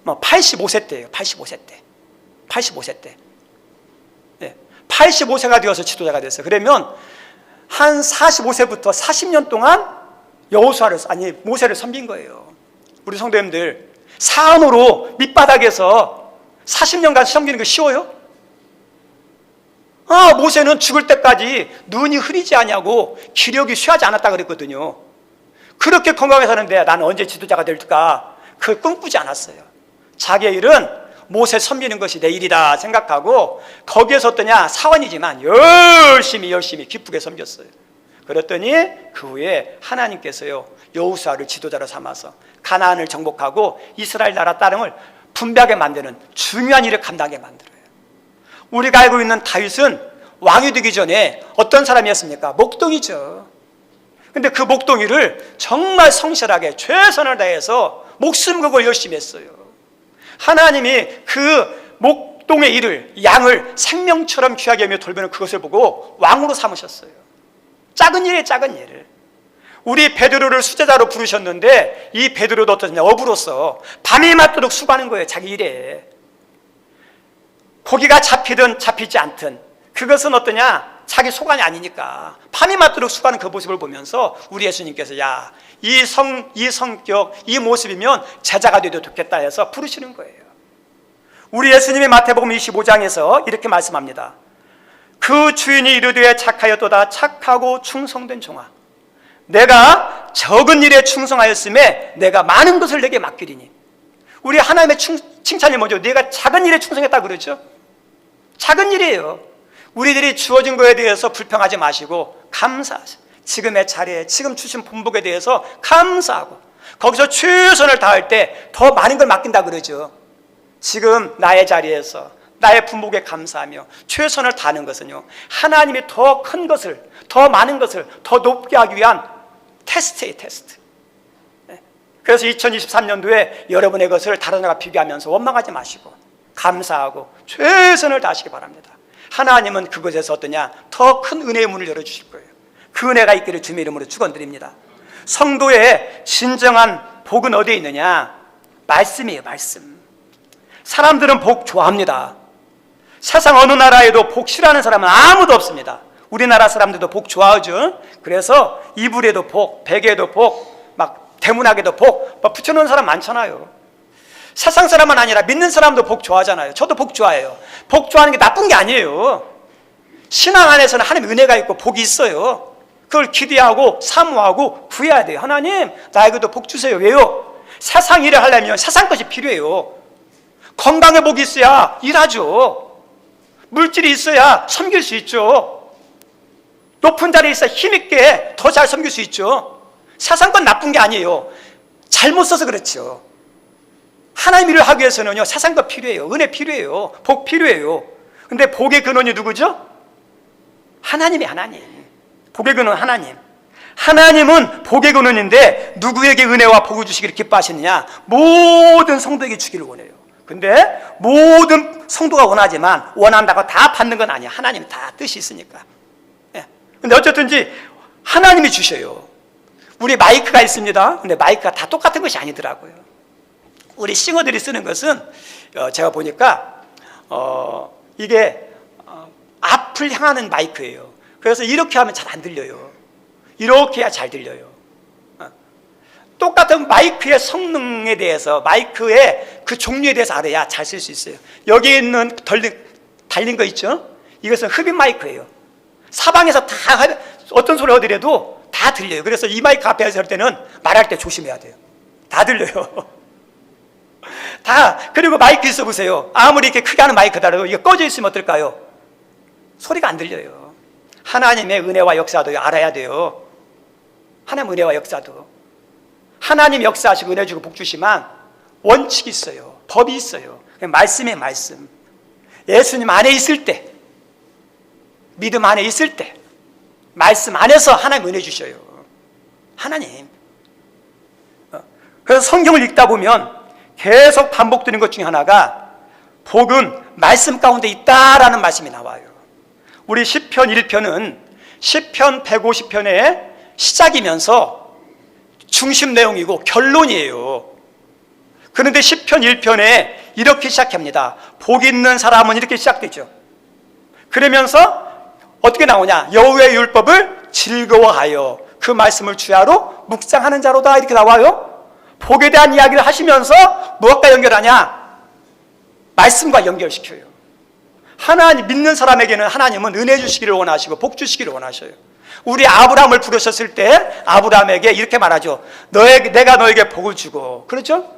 85세 때예요. 85세 때. 85세 때. 네. 85세가 되어서 지도자가 됐어요. 그러면 한 45세부터 40년 동안 모세를 섬긴 거예요. 우리 성도님들, 사원으로 밑바닥에서 40년간 섬기는 거 쉬워요? 모세는 죽을 때까지 눈이 흐리지 않냐고 기력이 쇠하지 않았다 그랬거든요. 그렇게 건강하게 사는데 나는 언제 지도자가 될까? 그걸 꿈꾸지 않았어요. 자기의 일은 모세 섬기는 것이 내 일이다 생각하고 거기에서 어떠냐? 사원이지만 열심히 기쁘게 섬겼어요. 그랬더니 그 후에 하나님께서요 여호수아를 지도자로 삼아서 가나안을 정복하고 이스라엘 나라 땅을 분배하게 만드는 중요한 일을 감당하게 만들어요. 우리가 알고 있는 다윗은 왕이 되기 전에 어떤 사람이었습니까? 목동이죠. 근데 그 목동이를 정말 성실하게 최선을 다해서 목숨 걸고 열심히 했어요. 하나님이 그 목동의 일을, 양을 생명처럼 귀하게 하며 돌보는 그것을 보고 왕으로 삼으셨어요. 작은 일에 작은 일을. 우리 베드로를 수제자로 부르셨는데 이 베드로도 어떠냐? 어부로서 밤이 맞도록 수고하는 거예요. 자기 일에. 고기가 잡히든 잡히지 않든 그것은 어떠냐? 자기 소관이 아니니까 밤이 맞도록 수고하는 그 모습을 보면서 우리 예수님께서 이 성격, 이 모습이면 제자가 되도 좋겠다 해서 부르시는 거예요. 우리 예수님이 마태복음 25장에서 이렇게 말씀합니다. 그 주인이 이르되 착하였도다. 착하고 충성된 종아, 내가 적은 일에 충성하였음에 내가 많은 것을 내게 맡기리니. 우리 하나님의 칭찬이 뭐죠? 내가 작은 일에 충성했다 그러죠. 작은 일이에요. 우리들이 주어진 거에 대해서 불평하지 마시고 감사하세요. 지금의 자리에, 지금 주신 본복에 대해서 감사하고 거기서 최선을 다할 때 더 많은 걸 맡긴다 그러죠. 지금 나의 자리에서 나의 분복에 감사하며 최선을 다하는 것은요, 하나님이 더 큰 것을, 더 많은 것을 더 높게 하기 위한 테스트예요. 테스트. 그래서 2023년도에 여러분의 것을 다른 나라와 비교하면서 원망하지 마시고 감사하고 최선을 다하시기 바랍니다. 하나님은 그것에서 어떠냐? 더 큰 은혜의 문을 열어주실 거예요. 그 은혜가 있기를 주님의 이름으로 축원드립니다. 성도의 진정한 복은 어디에 있느냐? 말씀이에요, 말씀. 사람들은 복 좋아합니다. 세상 어느 나라에도 복 싫어하는 사람은 아무도 없습니다. 우리나라 사람들도 복 좋아하죠. 그래서 이불에도 복, 베개에도 복, 막 대문학에도 복, 막 붙여놓은 사람 많잖아요. 세상 사람은 아니라 믿는 사람도 복 좋아하잖아요. 저도 복 좋아해요. 복 좋아하는 게 나쁜 게 아니에요. 신앙 안에서는 하나님의 은혜가 있고 복이 있어요. 그걸 기대하고 사모하고 구해야 돼요. 하나님, 나에게도 복 주세요. 왜요? 세상 일을 하려면 세상 것이 필요해요. 건강에 복이 있어야 일하죠. 물질이 있어야 섬길 수 있죠. 높은 자리에 있어야 힘있게 더 잘 섬길 수 있죠. 세상 건 나쁜 게 아니에요. 잘못 써서 그렇죠. 하나님 일을 하기 위해서는요, 세상 것 필요해요. 은혜 필요해요. 복 필요해요. 근데 복의 근원이 누구죠? 하나님이 하나님. 복의 근원 하나님. 하나님은 복의 근원인데 누구에게 은혜와 복을 주시기를 기뻐하시느냐? 모든 성도에게 주기를 원해요. 근데 모든 성도가 원하지만 원한다고 다 받는 건 아니야. 하나님 다 뜻이 있으니까. 예. 근데 어쨌든지 하나님이 주셔요. 우리 마이크가 있습니다. 근데 마이크가 다 똑같은 것이 아니더라고요. 우리 싱어들이 쓰는 것은 제가 보니까 이게 앞을 향하는 마이크예요. 그래서 이렇게 하면 잘 안 들려요. 이렇게 해야 잘 들려요. 똑같은 마이크의 성능에 대해서, 마이크의 그 종류에 대해서 알아야 잘 쓸 수 있어요. 여기 있는 달린 거 있죠? 이것은 흡입 마이크예요. 사방에서 다 어떤 소리 하더라도 다 들려요. 그래서 이 마이크 앞에서 할 때는 말할 때 조심해야 돼요. 다 들려요. 다. 그리고 마이크 있어 보세요. 아무리 이렇게 크게 하는 마이크더라도 이게 꺼져 있으면 어떨까요? 소리가 안 들려요. 하나님의 은혜와 역사도 알아야 돼요. 하나님 은혜와 역사도. 하나님 역사하시고 은혜 주고 복 주시면 원칙이 있어요. 법이 있어요. 말씀의 말씀. 예수님 안에 있을 때, 믿음 안에 있을 때, 말씀 안에서 하나님 은혜 주셔요. 하나님. 그래서 성경을 읽다 보면 계속 반복되는 것 중에 하나가 복은 말씀 가운데 있다라는 말씀이 나와요. 우리 시편 1편은 시편 150편의 시작이면서 중심 내용이고 결론이에요. 그런데 시편 1편에 이렇게 시작합니다. 복 있는 사람은 이렇게 시작되죠. 그러면서 어떻게 나오냐? 여호와의 율법을 즐거워하여 그 말씀을 주야로 묵상하는 자로다, 이렇게 나와요. 복에 대한 이야기를 하시면서 무엇과 연결하냐? 말씀과 연결시켜요. 하나님 믿는 사람에게는 하나님은 은혜 주시기를 원하시고 복 주시기를 원하셔요. 우리 아브라함을 부르셨을 때 아브라함에게 이렇게 말하죠. 내가 너에게 복을 주고, 그렇죠?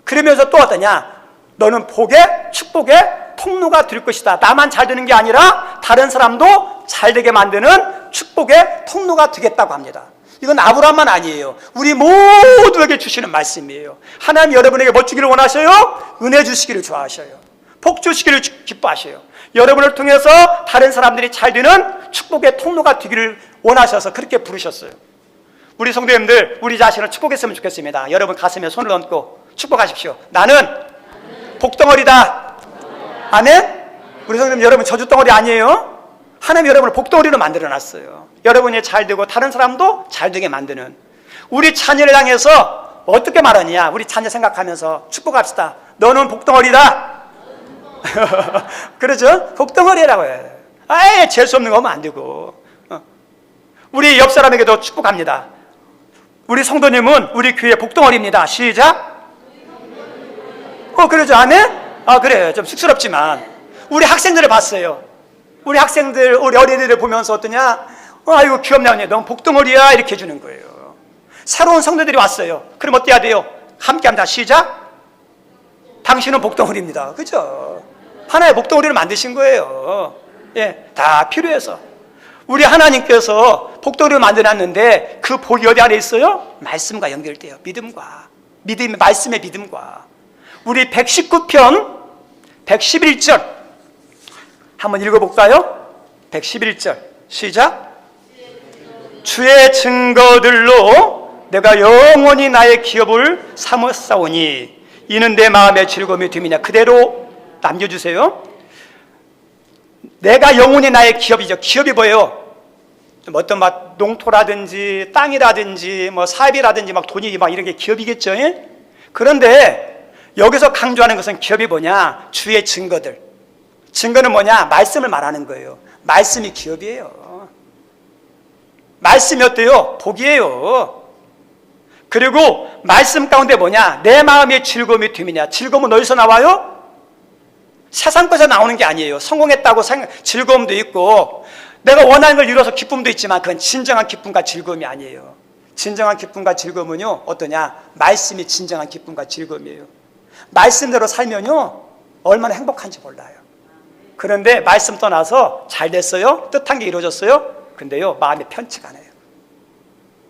그러면서 또 어떠냐? 너는 복의 축복의 통로가 될 것이다. 나만 잘 되는 게 아니라 다른 사람도 잘 되게 만드는 축복의 통로가 되겠다고 합니다. 이건 아브라함만 아니에요. 우리 모두에게 주시는 말씀이에요. 하나님 여러분에게 뭐 주기를 원하셔요? 은혜 주시기를 좋아하셔요. 복 주시기를 기뻐하셔요. 여러분을 통해서 다른 사람들이 잘 되는 축복의 통로가 되기를 원하셔서 그렇게 부르셨어요. 우리 성도님들, 우리 자신을 축복했으면 좋겠습니다. 여러분 가슴에 손을 얹고 축복하십시오. 나는 복덩어리다. 아멘? 우리 성도님, 여러분 저주덩어리 아니에요. 하나님 여러분을 복덩어리로 만들어놨어요. 여러분이 잘 되고 다른 사람도 잘 되게 만드는. 우리 자녀를 향해서 어떻게 말하느냐? 우리 자녀 생각하면서 축복합시다. 너는 복덩어리다. 그러죠? 복덩어리라고 해요. 아예 재수없는 거 하면 안 되고. 우리 옆 사람에게도 축복합니다. 우리 성도님은 우리 교회 복덩어리입니다. 시작. 그러죠? 아멘? 그래요. 좀 쑥스럽지만 우리 학생들을 봤어요. 우리 학생들, 우리 어린이들을 보면서 어떠냐? 아이고 귀엽냐, 너무 복덩어리야, 이렇게 해주는 거예요. 새로운 성도들이 왔어요. 그럼 어때야 돼요? 함께 합니다. 시작. 당신은 복덩어리입니다. 그죠? 하나의 복덩어리를 만드신 거예요. 예, 다 필요해서. 우리 하나님께서 복덩어리를 만들어놨는데 그 복이 어디 안에 있어요? 말씀과 연결돼요. 믿음과. 말씀의 믿음과. 우리 119편 111절 한번 읽어볼까요? 111절 시작. 주의 증거들로 내가 영원히 나의 기업을 삼았사오니 이는 내 마음의 즐거움이 됨이냐. 그대로 남겨주세요. 내가 영원히 나의 기업이죠. 기업이 뭐예요? 어떤 막 농토라든지 땅이라든지 뭐 사업이라든지 막 돈이 막 이런 게 기업이겠죠. 예? 그런데 여기서 강조하는 것은 기업이 뭐냐? 주의 증거들. 증거는 뭐냐? 말씀을 말하는 거예요. 말씀이 기업이에요. 말씀이 어때요? 복이에요. 그리고 말씀 가운데 뭐냐? 내 마음의 즐거움이 됨이냐? 즐거움은 어디서 나와요? 세상 것에서 나오는 게 아니에요. 성공했다고 즐거움도 있고 내가 원하는 걸 이뤄서 기쁨도 있지만 그건 진정한 기쁨과 즐거움이 아니에요. 진정한 기쁨과 즐거움은요 어떠냐? 말씀이 진정한 기쁨과 즐거움이에요. 말씀대로 살면요 얼마나 행복한지 몰라요. 그런데 말씀 떠나서 잘 됐어요? 뜻한 게 이루어졌어요? 근데요 마음이 편치가 않아요.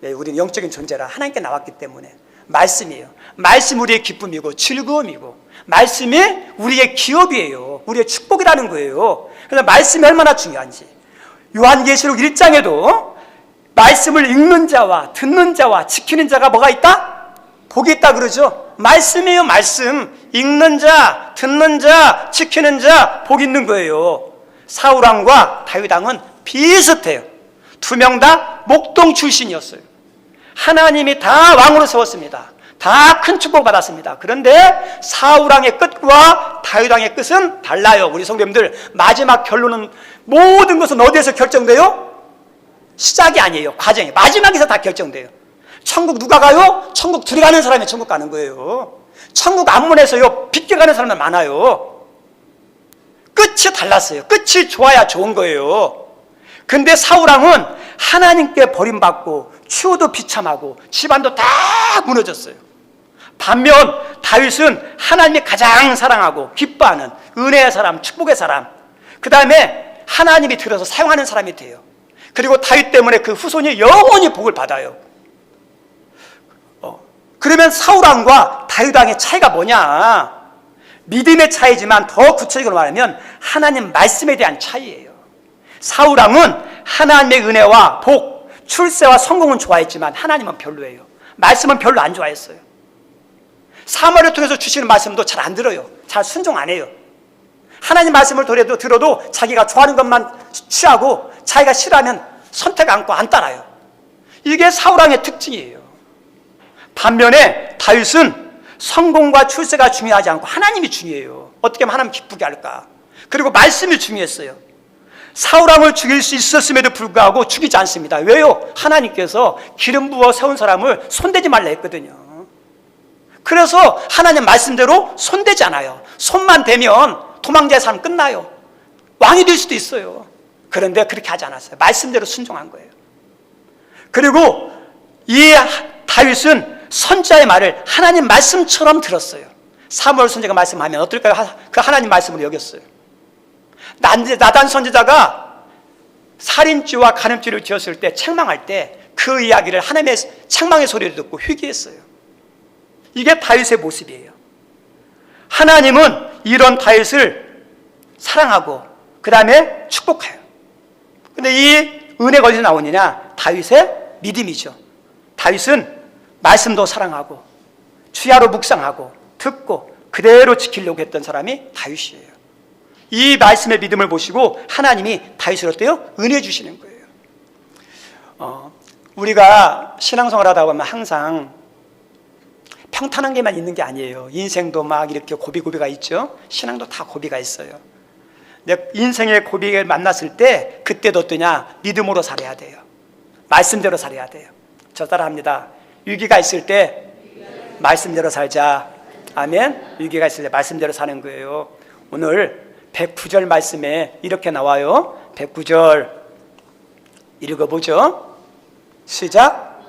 네, 우리는 영적인 존재라 하나님께 나왔기 때문에 말씀이에요. 말씀 우리의 기쁨이고 즐거움이고 말씀이 우리의 기업이에요. 우리의 축복이라는 거예요. 그래서 말씀이 얼마나 중요한지 요한계시록 1장에도 말씀을 읽는 자와 듣는 자와 지키는 자가 뭐가 있다? 복이 있다 그러죠. 말씀이에요. 말씀. 읽는 자, 듣는 자, 지키는 자 복 있는 거예요. 사울왕과 다윗왕은 비슷해요. 두 명 다 목동 출신이었어요. 하나님이 다 왕으로 세웠습니다. 다 큰 축복 받았습니다. 그런데 사울왕의 끝과 다윗왕의 끝은 달라요. 우리 성도님들 마지막 결론은 모든 것은 어디에서 결정돼요? 시작이 아니에요. 과정이 마지막에서 다 결정돼요. 천국 누가 가요? 천국 들어가는 사람이 천국 가는 거예요. 천국 앞문에서요 빗겨가는 사람은 많아요. 끝이 달랐어요. 끝이 좋아야 좋은 거예요. 근데 사울왕은 하나님께 버림받고 추호도 비참하고 집안도 다 무너졌어요. 반면 다윗은 하나님이 가장 사랑하고 기뻐하는 은혜의 사람, 축복의 사람, 그 다음에 하나님이 들어서 사용하는 사람이 돼요. 그리고 다윗 때문에 그 후손이 영원히 복을 받아요. 그러면 사울왕과 다윗왕의 차이가 뭐냐? 믿음의 차이지만 더 구체적으로 말하면 하나님 말씀에 대한 차이예요. 사울왕은 하나님의 은혜와 복, 출세와 성공은 좋아했지만 하나님은 별로예요. 말씀은 별로 안 좋아했어요. 사무엘을 통해서 주시는 말씀도 잘 안 들어요. 잘 순종 안 해요. 하나님 말씀을 들어도 자기가 좋아하는 것만 취하고 자기가 싫어하면 선택 않고 안 따라요. 이게 사울왕의 특징이에요. 반면에 다윗은 성공과 출세가 중요하지 않고 하나님이 중요해요. 어떻게 하면 하나님 기쁘게 할까? 그리고 말씀이 중요했어요. 사울왕을 죽일 수 있었음에도 불구하고 죽이지 않습니다. 왜요? 하나님께서 기름 부어 세운 사람을 손대지 말라 했거든요. 그래서 하나님 말씀대로 손대지 않아요. 손만 대면 도망자의 삶 끝나요. 왕이 될 수도 있어요. 그런데 그렇게 하지 않았어요. 말씀대로 순종한 거예요. 그리고 이 다윗은 선지자의 말을 하나님 말씀처럼 들었어요. 사무엘 선지자가 말씀하면 어떨까요? 그 하나님 말씀으로 여겼어요. 나단 선지자가 살인죄와 간음죄를 지었을 때 책망할 때 그 이야기를 하나님의 책망의 소리를 듣고 회개했어요. 이게 다윗의 모습이에요. 하나님은 이런 다윗을 사랑하고 그 다음에 축복해요. 근데 이 은혜가 어디서 나오느냐? 다윗의 믿음이죠. 다윗은 말씀도 사랑하고 주야로 묵상하고 듣고 그대로 지키려고 했던 사람이 다윗이에요. 이 말씀의 믿음을 보시고 하나님이 다윗을 어때요? 은혜 주시는 거예요. 우리가 신앙생활 하다 보면 항상 평탄한 게만 있는 게 아니에요. 인생도 막 이렇게 고비고비가 있죠. 신앙도 다 고비가 있어요. 근데 인생의 고비를 만났을 때 그때도 어떠냐? 믿음으로 살아야 돼요. 말씀대로 살아야 돼요. 저 따라합니다. 위기가 있을 때 말씀대로 살자. 아멘. 위기가 있을 때 말씀대로 사는 거예요. 오늘 109절 말씀에 이렇게 나와요. 109절 읽어보죠. 시작.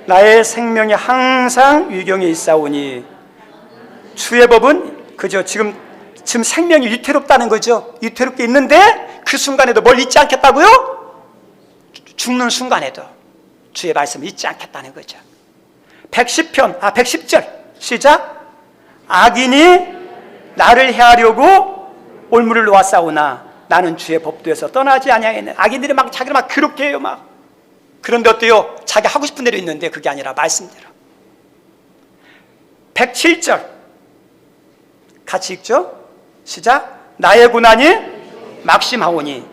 나의 생명이 항상 위경에 있사오니 주의 법은 그죠. 지금 생명이 위태롭다는 거죠. 위태롭게 있는데 그 순간에도 뭘 잊지 않겠다고요? 죽는 순간에도 주의 말씀을 잊지 않겠다는 거죠. 110절 시작. 악인이 나를 해하려고 올무를 놓았사오나 나는 주의 법도에서 떠나지 아니하겠네. 악인들이 막 자기를 막 괴롭게 해요. 막. 그런데 어때요? 자기 하고 싶은 대로 있는데 그게 아니라 말씀대로. 107절 같이 읽죠. 시작. 나의 고난이 막심하오니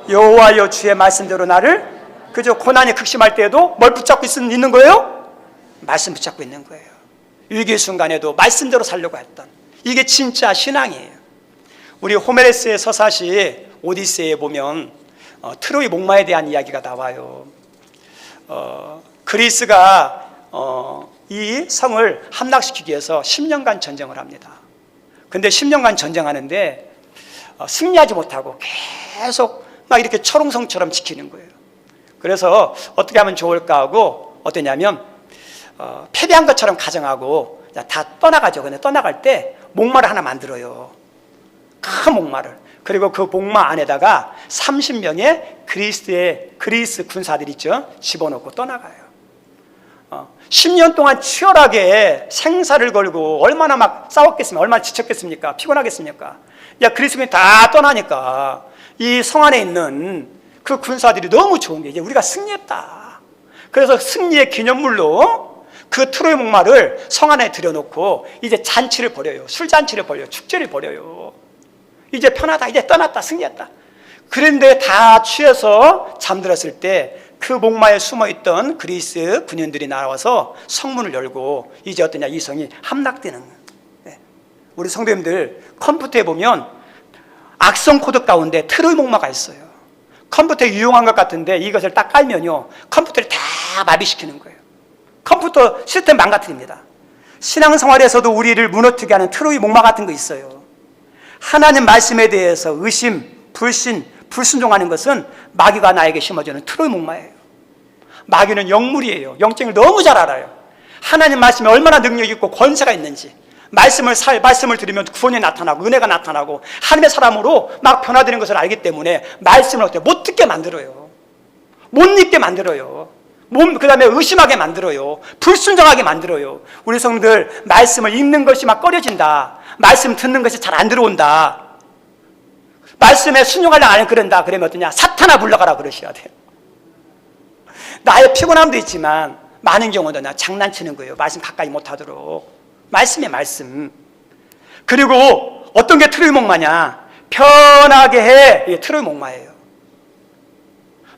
여호와여 주의 말씀대로 나를 그저 고난이 극심할 때에도 뭘 붙잡고 있는 거예요? 말씀 붙잡고 있는 거예요. 위기 순간에도 말씀대로 살려고 했던, 이게 진짜 신앙이에요. 우리 호메레스의 서사시 오디세이에 보면 트로이 목마에 대한 이야기가 나와요. 그리스가 이 성을 함락시키기 위해서 10년간 전쟁을 합니다. 근데 10년간 전쟁하는데 승리하지 못하고 계속 막 이렇게 철옹성처럼 지키는 거예요. 그래서 어떻게 하면 좋을까 하고, 어떠냐면 패배한 것처럼 가정하고 다 떠나가죠. 근데 떠나갈 때 목마를 하나 만들어요. 큰 목마를. 그리고 그 목마 안에다가 30명의 그리스 군사들 있죠, 집어넣고 떠나가요. 10년 동안 치열하게 생사를 걸고 얼마나 막 싸웠겠습니까? 얼마나 지쳤겠습니까? 피곤하겠습니까? 그리스군이 다 떠나니까 이 성 안에 있는 그 군사들이 너무 좋은 게, 이제 우리가 승리했다. 그래서 승리의 기념물로 그 트로이 목마를 성 안에 들여놓고 이제 잔치를 벌여요. 술잔치를 벌여요. 축제를 벌여요. 이제 편하다. 이제 떠났다. 승리했다. 그런데 다 취해서 잠들었을 때 그 목마에 숨어있던 그리스 군인들이 나와서 성문을 열고 이제 어떠냐, 이 성이 함락되는 거예요. 우리 성도님들 컴퓨터에 보면 악성 코드 가운데 트로이 목마가 있어요. 컴퓨터에 유용한 것 같은데 이것을 딱 깔면요, 컴퓨터를 다 마비시키는 거예요. 컴퓨터 시스템 망가뜨립니다. 신앙생활에서도 우리를 무너뜨리게 하는 트로이 목마 같은 거 있어요. 하나님 말씀에 대해서 의심, 불신, 불순종하는 것은 마귀가 나에게 심어주는 트로이 목마예요. 마귀는 영물이에요. 영적을 너무 잘 알아요. 하나님 말씀에 얼마나 능력이 있고 권세가 있는지, 말씀을 들으면 구원이 나타나고 은혜가 나타나고 하나님의 사람으로 막 변화되는 것을 알기 때문에 말씀을 어떻게 못 듣게 만들어요. 못 읽게 만들어요. 그 다음에 의심하게 만들어요. 불순종하게 만들어요. 우리 성도들 말씀을 읽는 것이 막 꺼려진다. 말씀 듣는 것이 잘 안 들어온다. 말씀에 순종하려고 안 그런다. 그러면 어떠냐? 사탄아 불러가라 그러셔야 돼요. 나의 피곤함도 있지만 많은 경우는 장난치는 거예요. 말씀 가까이 못하도록. 말씀에 말씀. 그리고 어떤 게 트로이 목마냐? 편하게 해. 이게 트로이 목마예요.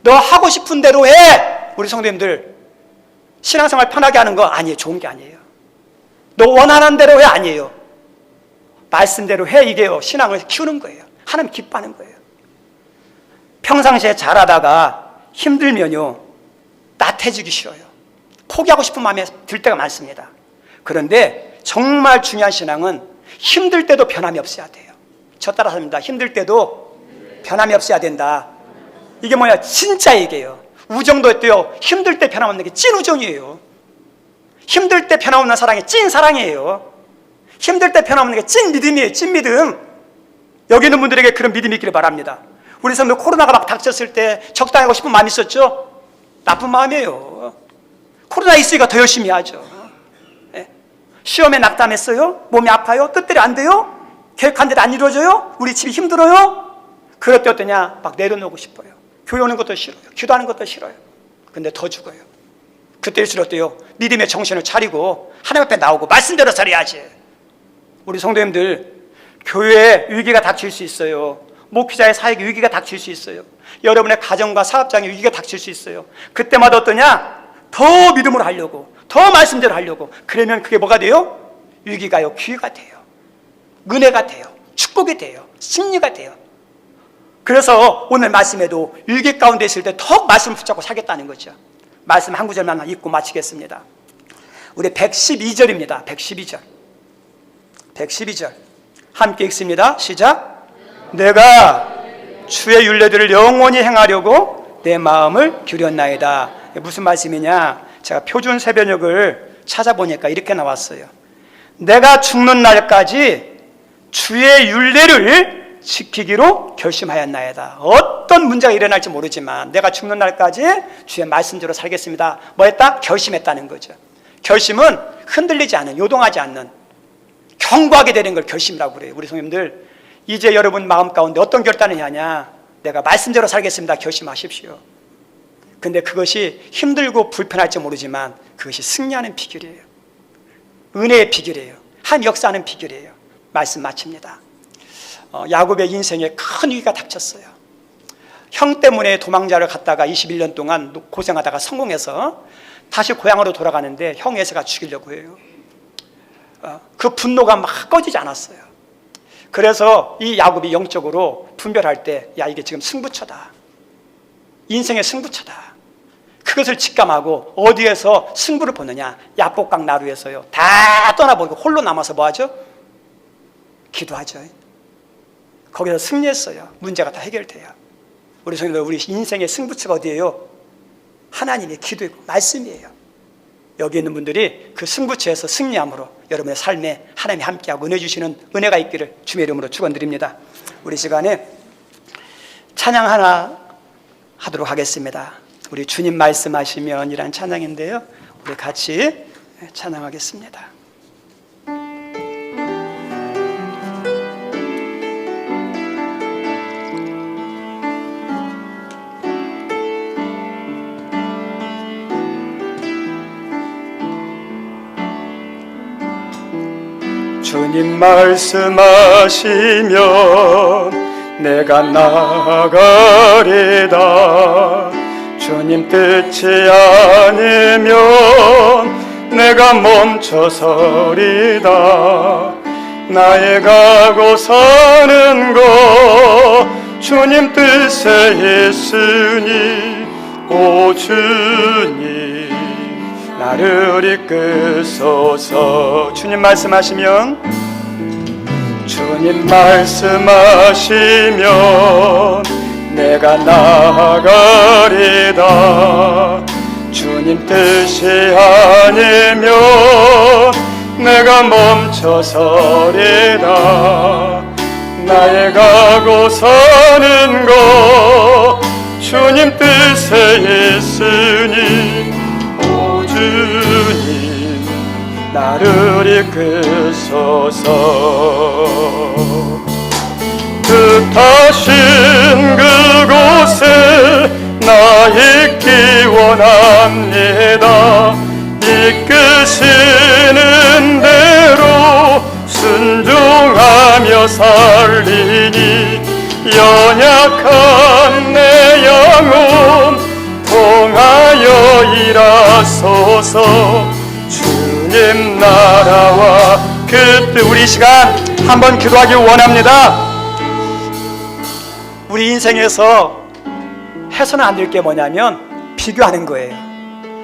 너 하고 싶은 대로 해. 우리 성도님들 신앙생활 편하게 하는 거 아니에요. 좋은 게 아니에요. 너 원하는 대로 해. 아니에요. 말씀대로 해. 이게요, 신앙을 키우는 거예요. 하나님 기뻐하는 거예요. 평상시에 잘하다가 힘들면요, 나태해지기 싫어요. 포기하고 싶은 마음이 들 때가 많습니다. 그런데 정말 중요한 신앙은 힘들 때도 변함이 없어야 돼요. 저 따라서 합니다. 힘들 때도 변함이 없어야 된다. 이게 뭐야? 진짜 얘기예요. 우정도 했대요. 힘들 때 변함없는 게 찐 우정이에요. 힘들 때 변함없는 사랑이 찐 사랑이에요. 힘들 때 변함없는 게 찐 믿음이에요. 찐 믿음. 여기 있는 분들에게 그런 믿음이 있기를 바랍니다. 우리 성도 코로나가 막 닥쳤을 때 적당하고 싶은 마음이 있었죠? 나쁜 마음이에요. 코로나 있으니까 더 열심히 하죠. 시험에 낙담했어요? 몸이 아파요? 뜻대로 안 돼요? 계획한 대로 안 이루어져요? 우리 집이 힘들어요? 그럴 때 어떠냐? 막 내려놓고 싶어요. 교회 오는 것도 싫어요. 기도하는 것도 싫어요. 근데 더 죽어요. 그때일수록 어때요? 믿음의 정신을 차리고 하나님 앞에 나오고 말씀대로 살아야지. 우리 성도님들, 교회에 위기가 닥칠 수 있어요. 목회자의 사역에 위기가 닥칠 수 있어요. 여러분의 가정과 사업장에 위기가 닥칠 수 있어요. 그때마다 어떠냐? 더 믿음으로 하려고, 더 말씀대로 하려고. 그러면 그게 뭐가 돼요? 위기가요, 기회가 돼요. 은혜가 돼요. 축복이 돼요. 승리가 돼요. 그래서 오늘 말씀에도 위기 가운데 있을 때 더 말씀을 붙잡고 살겠다는 거죠. 말씀 한 구절만 읽고 마치겠습니다. 우리 112절입니다. 112절. 112절. 함께 읽습니다. 시작. 내가 주의 율례들을 영원히 행하려고 내 마음을 기울였나이다. 무슨 말씀이냐? 제가 표준 세변역을 찾아보니까 이렇게 나왔어요. 내가 죽는 날까지 주의 율례를 지키기로 결심하였나이다. 어떤 문제가 일어날지 모르지만 내가 죽는 날까지 주의 말씀대로 살겠습니다. 뭐 했다? 결심했다는 거죠. 결심은 흔들리지 않은, 요동하지 않는, 견고하게 되는 걸 결심이라고 그래요. 우리 성님들, 이제 여러분 마음 가운데 어떤 결단을 하냐? 내가 말씀대로 살겠습니다. 결심하십시오. 근데 그것이 힘들고 불편할지 모르지만 그것이 승리하는 비결이에요. 은혜의 비결이에요. 한 역사하는 비결이에요. 말씀 마칩니다. 야곱의 인생에 큰 위기가 닥쳤어요. 형 때문에 도망자를 갔다가 21년 동안 고생하다가 성공해서 다시 고향으로 돌아가는데 형 에서가 죽이려고 해요. 그 분노가 막 꺼지지 않았어요. 그래서 이 야곱이 영적으로 분별할 때, 야, 이게 지금 승부처다, 인생의 승부처다, 그것을 직감하고 어디에서 승부를 보느냐, 야복강 나루에서요. 다 떠나버리고 홀로 남아서 뭐하죠? 기도하죠. 거기서 승리했어요. 문제가 다 해결돼요. 우리 성도들, 우리 인생의 승부처가 어디예요? 하나님의 기도이고 말씀이에요. 여기 있는 분들이 그 승부처에서 승리함으로 여러분의 삶에 하나님이 함께하고 은혜 주시는 은혜가 있기를 주의 이름으로 축원드립니다. 우리 시간에 찬양 하나 하도록 하겠습니다. 우리 주님 말씀하시면 이란 찬양인데요, 우리 같이 찬양하겠습니다. 주님 말씀하시면 내가 나아가리다. 주님 뜻이 아니면 내가 멈춰서리다. 나의 가고 사는 것 주님 뜻에 있으니 오 주님 나를 이끄소서. 주님 말씀하시면 내가 나아가리다. 주님 뜻이 아니면 내가 멈춰서리다. 나의 가고 사는 것 주님 뜻에 있으니 오 주님 나를 이끄소서. 뜻하신 그곳에 나 있기 원합니다. 이끄시는 대로 순종하며 살리니 연약한 내 영혼 통하여 일하소서. 주님 나라와 그 뜻. 우리 시간 한번 기도하기 원합니다. 우리 인생에서 해서는 안 될 게 뭐냐면 비교하는 거예요.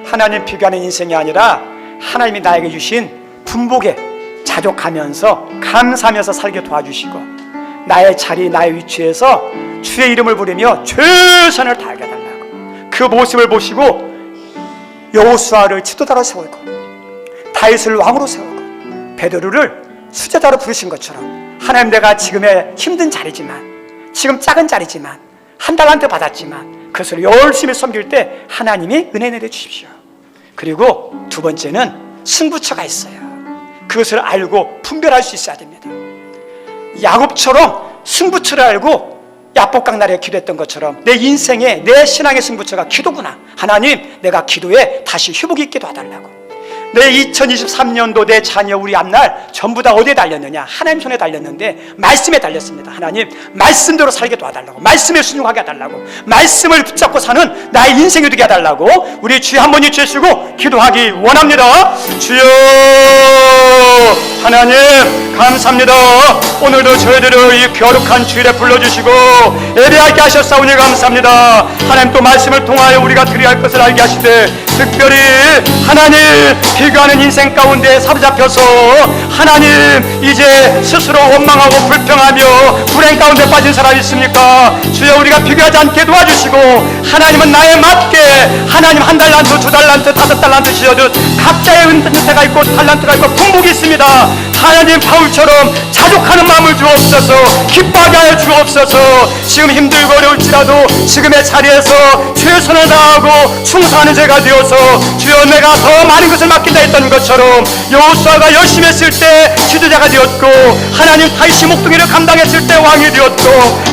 하나님 비교하는 인생이 아니라 하나님이 나에게 주신 분복에 자족하면서 감사하면서 살게 도와주시고, 나의 자리 나의 위치에서 주의 이름을 부르며 최선을 다하게 해달라고. 그 모습을 보시고 여호수아를 지도자로 세우고 다윗을 왕으로 세우고 베드로를 수제자로 부르신 것처럼, 하나님 내가 지금의 힘든 자리지만, 지금 작은 자리지만, 한 달란트 받았지만 그것을 열심히 섬길 때 하나님이 은혜 내려주십시오. 그리고 두 번째는 승부처가 있어요. 그것을 알고 분별할 수 있어야 됩니다. 야곱처럼 승부처를 알고 야복강 나라에 기도했던 것처럼 내 인생의, 내 신앙의 승부처가 기도구나. 하나님 내가 기도에 다시 회복이 있게 도와달라고. 내 2023년도 내 자녀 우리 앞날 전부 다 어디에 달렸느냐? 하나님 손에 달렸는데 말씀에 달렸습니다. 하나님 말씀대로 살게 도와달라고, 말씀에 순종하게 해달라고, 말씀을 붙잡고 사는 나의 인생이 되게 해달라고 우리 주여 한 번 외치시고 기도하기 원합니다. 주여 하나님 감사합니다. 오늘도 저희들을 이 거룩한 주일에 불러주시고 예배하게 하셨사오니 감사합니다. 하나님 또 말씀을 통하여 우리가 드려야 할 것을 알게 하시되, 특별히 하나님 비교하는 인생 가운데 사로잡혀서 하나님 이제 스스로 원망하고 불평하며 불행 가운데 빠진 사람이 있습니까? 주여 우리가 비교하지 않게 도와주시고, 하나님은 나에 맞게 하나님 1달란트 2달란트 5달란트 주셔도 각자의 은혜가 있고 달란트가 있고 풍복이 있습니다. 하나님 바울처럼 자족하는 마음을 주옵소서. 기뻐하게 하여 주옵소서. 지금 힘들고 어려울지라도 지금의 자리에서 최선을 다하고 충성하는 제가 되어서 주여 내가 더 많은 것을 맡긴다 했던 것처럼 여호수아가 열심히 했을 때 지도자가 되었고, 하나님 다윗이 목동이를 감당했을 때 왕이 되었고,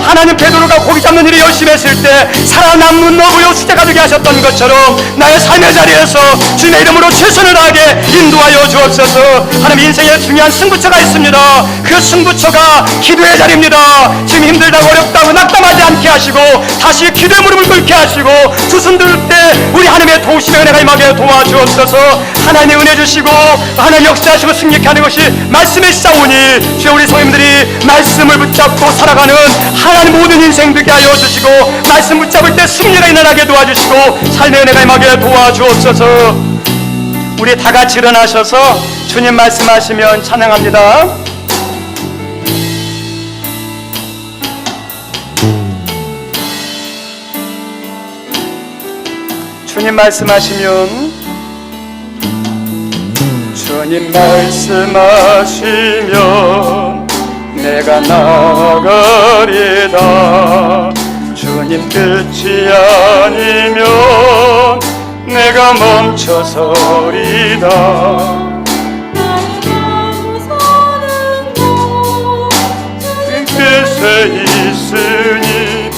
하나님 베드로가 고기 잡는 일을 열심히 했을 때 살아남는 노부요 수제가 되게 하셨던 것처럼 나의 삶의 자리에서 주님의 이름으로 최선을 다하게 인도하여 주옵소서. 하나님 인생의 중요한 승부처가 있습니다. 그 승부처가 기도의 자리입니다. 지금 힘들다고 어렵다고 낙담하지 않게 하시고 다시 기도의 무릎을 꿇게 하시고 두 손 들 때 우리 하나님의 도우심의 은혜가 임하게 도와주옵소서. 하나님의 은혜 주시고 하나님 역사하시고 승리케 하는 것이 말씀의 싸우니 주여 우리 성님들이 말씀을 붙잡고 살아가는 하나님 모든 인생 되게 하여 주시고 말씀 붙잡을 때 승리가 일어나게 도와주시고 삶의 은혜가 임하게 도와주옵소서. 우리 다 같이 일어나셔서 주님 말씀하시면 찬양합니다. 주님 말씀하시면 주님 말씀하시면 내가 나아가리다. 주님 뜻이 아니면 내가 멈춰서리다. 뜻에 있으니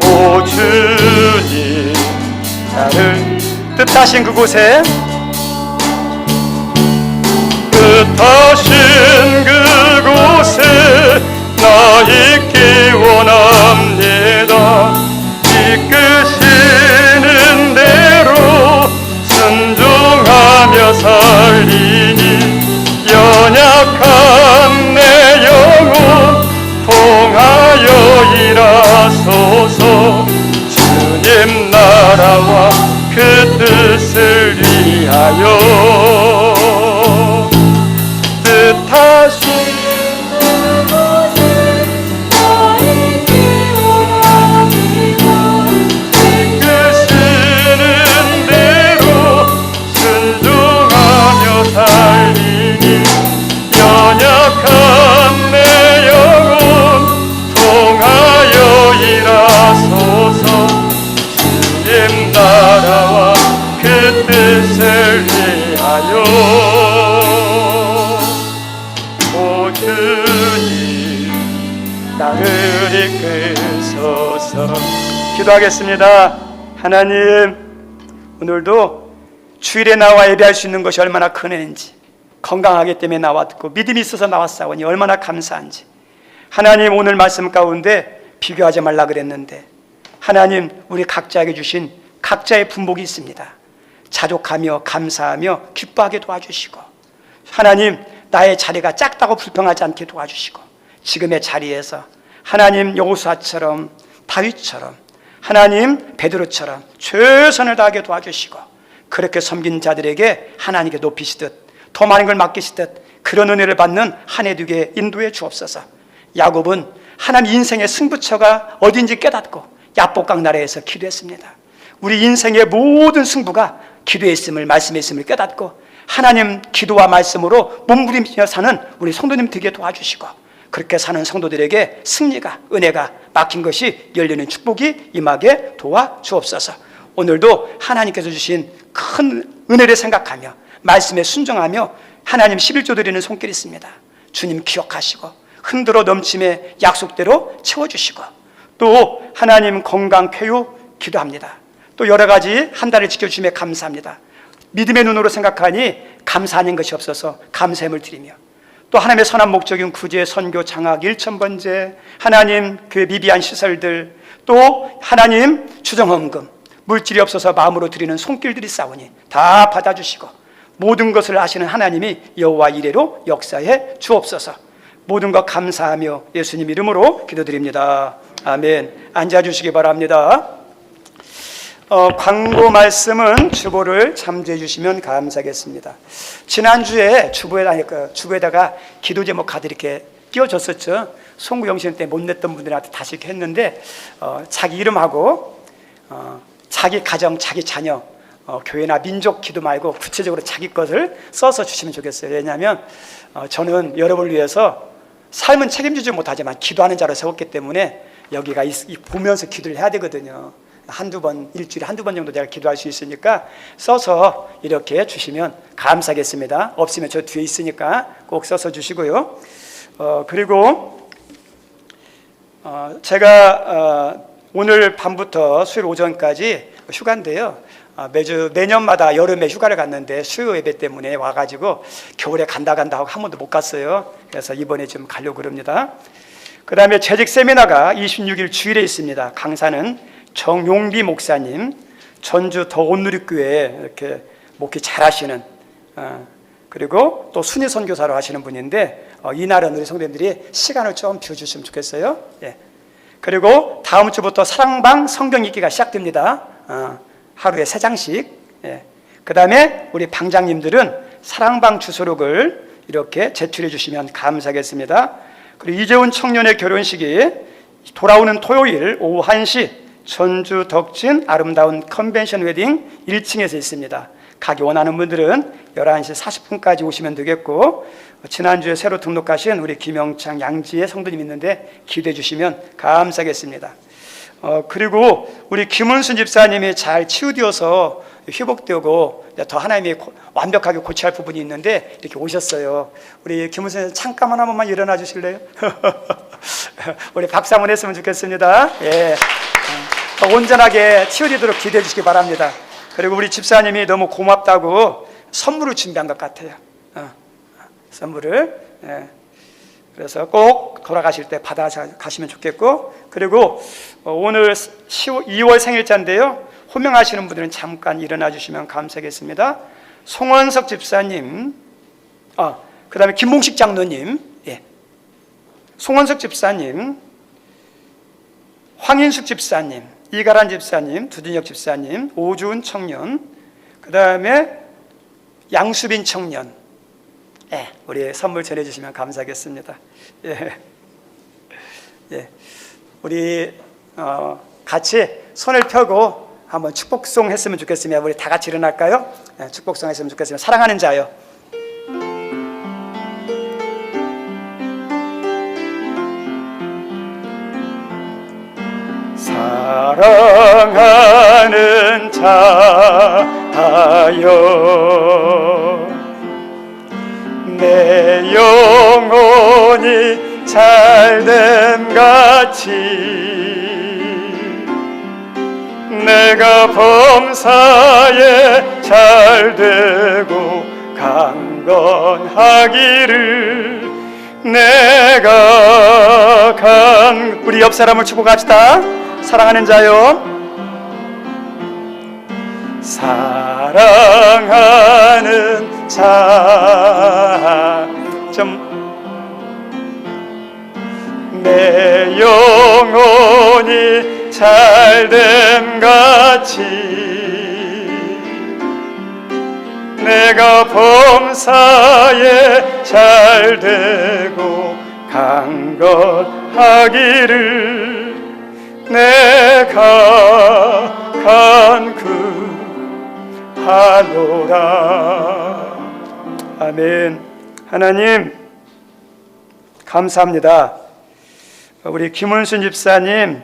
오 주님 나를 뜻하신 그곳에 뜻하신 그곳에 나 있기 원합니다. 이끄시는 대로 순종하며 살리니 연약한 내 영혼 통하여 일하소서. 주님 나라와 그 뜻을 위하여 뜻하신 이끄시는 대로 순종하며 살리니 연약한 내 영혼 통하여 일하소서. 주님 나라와 그 뜻을 위하여 오 주님 나를 이끄소서. 기도하겠습니다. 하나님, 오늘도 주일에 나와 예배할 수 있는 것이 얼마나 큰 은혜인지, 건강하기 때문에 나왔고 믿음이 있어서 나왔사오니 얼마나 감사한지. 하나님, 오늘 말씀 가운데 비교하지 말라 그랬는데 하나님, 우리 각자에게 주신 각자의 분복이 있습니다. 자족하며 감사하며 기뻐하게 도와주시고, 하나님, 나의 자리가 작다고 불평하지 않게 도와주시고, 지금의 자리에서 하나님 여호수아처럼 다윗처럼 하나님 베드로처럼 최선을 다하게 도와주시고, 그렇게 섬긴 자들에게 하나님께 높이시듯 더 많은 걸 맡기시듯 그런 은혜를 받는 한 해 되게 인도해 주옵소서. 야곱은 하나님 인생의 승부처가 어딘지 깨닫고 야복강 나라에서 기도했습니다. 우리 인생의 모든 승부가 기도에 있음을, 말씀에 있음을 깨닫고 하나님 기도와 말씀으로 몸부림치며 사는 우리 성도님 되게 도와주시고, 그렇게 사는 성도들에게 승리가, 은혜가 막힌 것이 열리는 축복이 임하게 도와주옵소서. 오늘도 하나님께서 주신 큰 은혜를 생각하며 말씀에 순종하며 하나님 11조 드리는 손길이 있습니다. 주님 기억하시고 흔들어 넘침에 약속대로 채워주시고, 또 하나님 건강 쾌유 기도합니다. 또 여러 가지 한 달을 지켜주심에 감사합니다. 믿음의 눈으로 생각하니 감사하는 것이 없어서 감사함을 드리며, 또 하나님의 선한 목적인 구제, 선교, 장학, 1000번제, 하나님 교회 미비한 시설들, 또 하나님 추정헌금, 물질이 없어서 마음으로 드리는 손길들이 싸우니 다 받아주시고, 모든 것을 아시는 하나님이 여호와 이레로 역사해 주옵소서. 모든 것 감사하며 예수님 이름으로 기도드립니다. 아멘. 앉아주시기 바랍니다. 광고 말씀은 주보를 참조해 주시면 감사하겠습니다. 지난주에 주보에다가 기도 제목 카드 이렇게 띄워줬었죠. 송구영신 때 못 냈던 분들한테 다시 이렇게 했는데, 자기 이름하고 자기 가정, 자기 자녀, 교회나 민족 기도 말고 구체적으로 자기 것을 써서 주시면 좋겠어요. 왜냐하면 저는 여러분을 위해서 삶은 책임지지 못하지만 기도하는 자로 세웠기 때문에 여기가 보면서 기도를 해야 되거든요. 일주일에 한두 번 정도 내가 기도할 수 있으니까 써서 이렇게 주시면 감사하겠습니다. 없으면 저 뒤에 있으니까 꼭 써서 주시고요. 그리고 제가 오늘 밤부터 수요일 오전까지 휴가인데요. 매주 내년마다 여름에 휴가를 갔는데 수요 예배 때문에 와가지고 겨울에 간다 하고 한 번도 못 갔어요. 그래서 이번에 좀 가려고 그럽니다. 그 다음에 재직 세미나가 26일 주일에 있습니다. 강사는 정용비 목사님, 전주 더 온누리교회 이렇게 목회 잘하시는, 그리고 또 순위 선교사로 하시는 분인데, 이날은 우리 성도님들이 시간을 좀 비워주시면 좋겠어요. 예. 그리고 다음 주부터 사랑방 성경 읽기가 시작됩니다. 하루에 3장씩. 예. 그 다음에 우리 방장님들은 사랑방 주소록을 이렇게 제출해 주시면 감사하겠습니다. 그리고 이재훈 청년의 결혼식이 돌아오는 토요일 오후 1시 전주 덕진 아름다운 컨벤션 웨딩 1층에서 있습니다. 가기 원하는 분들은 11시 40분까지 오시면 되겠고, 지난주에 새로 등록하신 우리 김영창 양지의 성도님 있는데 기대해 주시면 감사하겠습니다. 그리고 우리 김은순 집사님이 잘 치유되어서 회복되고 더 하나님이 완벽하게 고쳐야 할 부분이 있는데 이렇게 오셨어요. 우리 김은순 잠깐만 한 번만 일어나 주실래요? 우리 박수 한번 했으면 좋겠습니다. 예. 더 온전하게 치유되도록 기대해 주시기 바랍니다. 그리고 우리 집사님이 너무 고맙다고 선물을 준비한 것 같아요. 선물을. 예. 그래서 꼭 돌아가실 때 받아 가시면 좋겠고, 그리고 오늘 2월 생일자인데요. 호명하시는 분들은 잠깐 일어나 주시면 감사하겠습니다. 송원석 집사님, 그 다음에 김봉식 장로님, 예. 송원석 집사님, 황인숙 집사님, 이가란 집사님, 두진혁 집사님, 오주은 청년, 그 다음에 양수빈 청년, 예, 우리 선물 전해주시면 감사하겠습니다. 예. 예. 우리 같이 손을 펴고 한번 축복송 했으면 좋겠습니다. 우리 다 같이 일어날까요? 예, 축복송 했으면 좋겠습니다. 사랑하는 자요. 사랑하는 자여, 내 영혼이 잘됨 같이 내가 범사에 잘되고 강건하기를 내가 우리 옆 사람을 축복합시다. 사랑하는 자요, 사랑하는 자, 내 영혼이 잘됨 같이 내가 범사에 잘되고 강건하기를 내가 간구하노라. 아멘. 하나님 감사합니다. 우리 김은순 집사님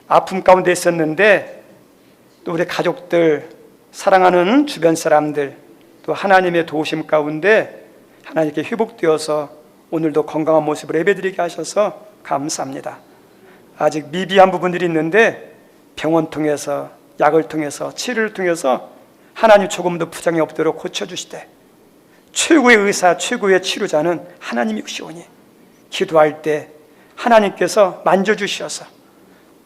아픔 가운데 있었는데 또 우리 가족들, 사랑하는 주변 사람들, 또 하나님의 도우심 가운데 하나님께 회복되어서 오늘도 건강한 모습으로 예배드리게 하셔서 감사합니다. 아직 미비한 부분들이 있는데 병원 통해서, 약을 통해서, 치료를 통해서 하나님 조금 더 부정이 없도록 고쳐주시되, 최고의 의사, 최고의 치료자는 하나님이시오니 기도할 때 하나님께서 만져주셔서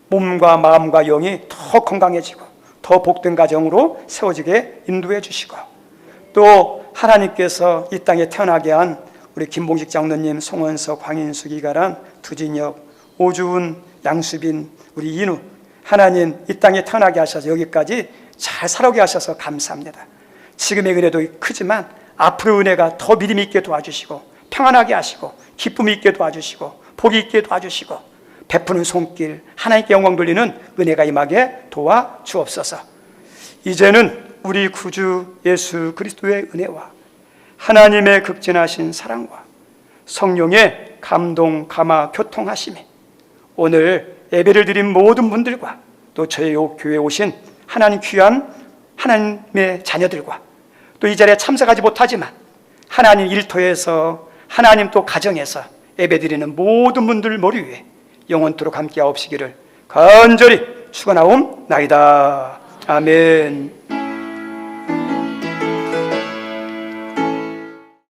몸과 마음과 영이 더 건강해지고 더 복된 가정으로 세워지게 인도해 주시고, 또 하나님께서 이 땅에 태어나게 한 우리 김봉식 장로님, 송원석, 황인숙, 이가란, 두진혁, 오주은, 양수빈, 우리 인우, 하나님 이 땅에 태어나게 하셔서 여기까지 잘 살아오게 하셔서 감사합니다. 지금의 은혜도 크지만 앞으로의 은혜가 더 믿음 있게 도와주시고 평안하게 하시고 기쁨 있게 도와주시고 복이 있게 도와주시고 베푸는 손길, 하나님께 영광 돌리는 은혜가 임하게 도와주옵소서. 이제는 우리 구주 예수 그리스도의 은혜와 하나님의 극진하신 사랑과 성령의 감동, 감화, 교통하심이 오늘 예배를 드린 모든 분들과 또 저희 교회에 오신 하나님 귀한 하나님의 자녀들과 또 이 자리에 참석하지 못하지만 하나님 일터에서, 하나님 또 가정에서 예배드리는 모든 분들 머리 위에 영원토록 함께하옵시기를 간절히 축원하옵나이다. 아멘.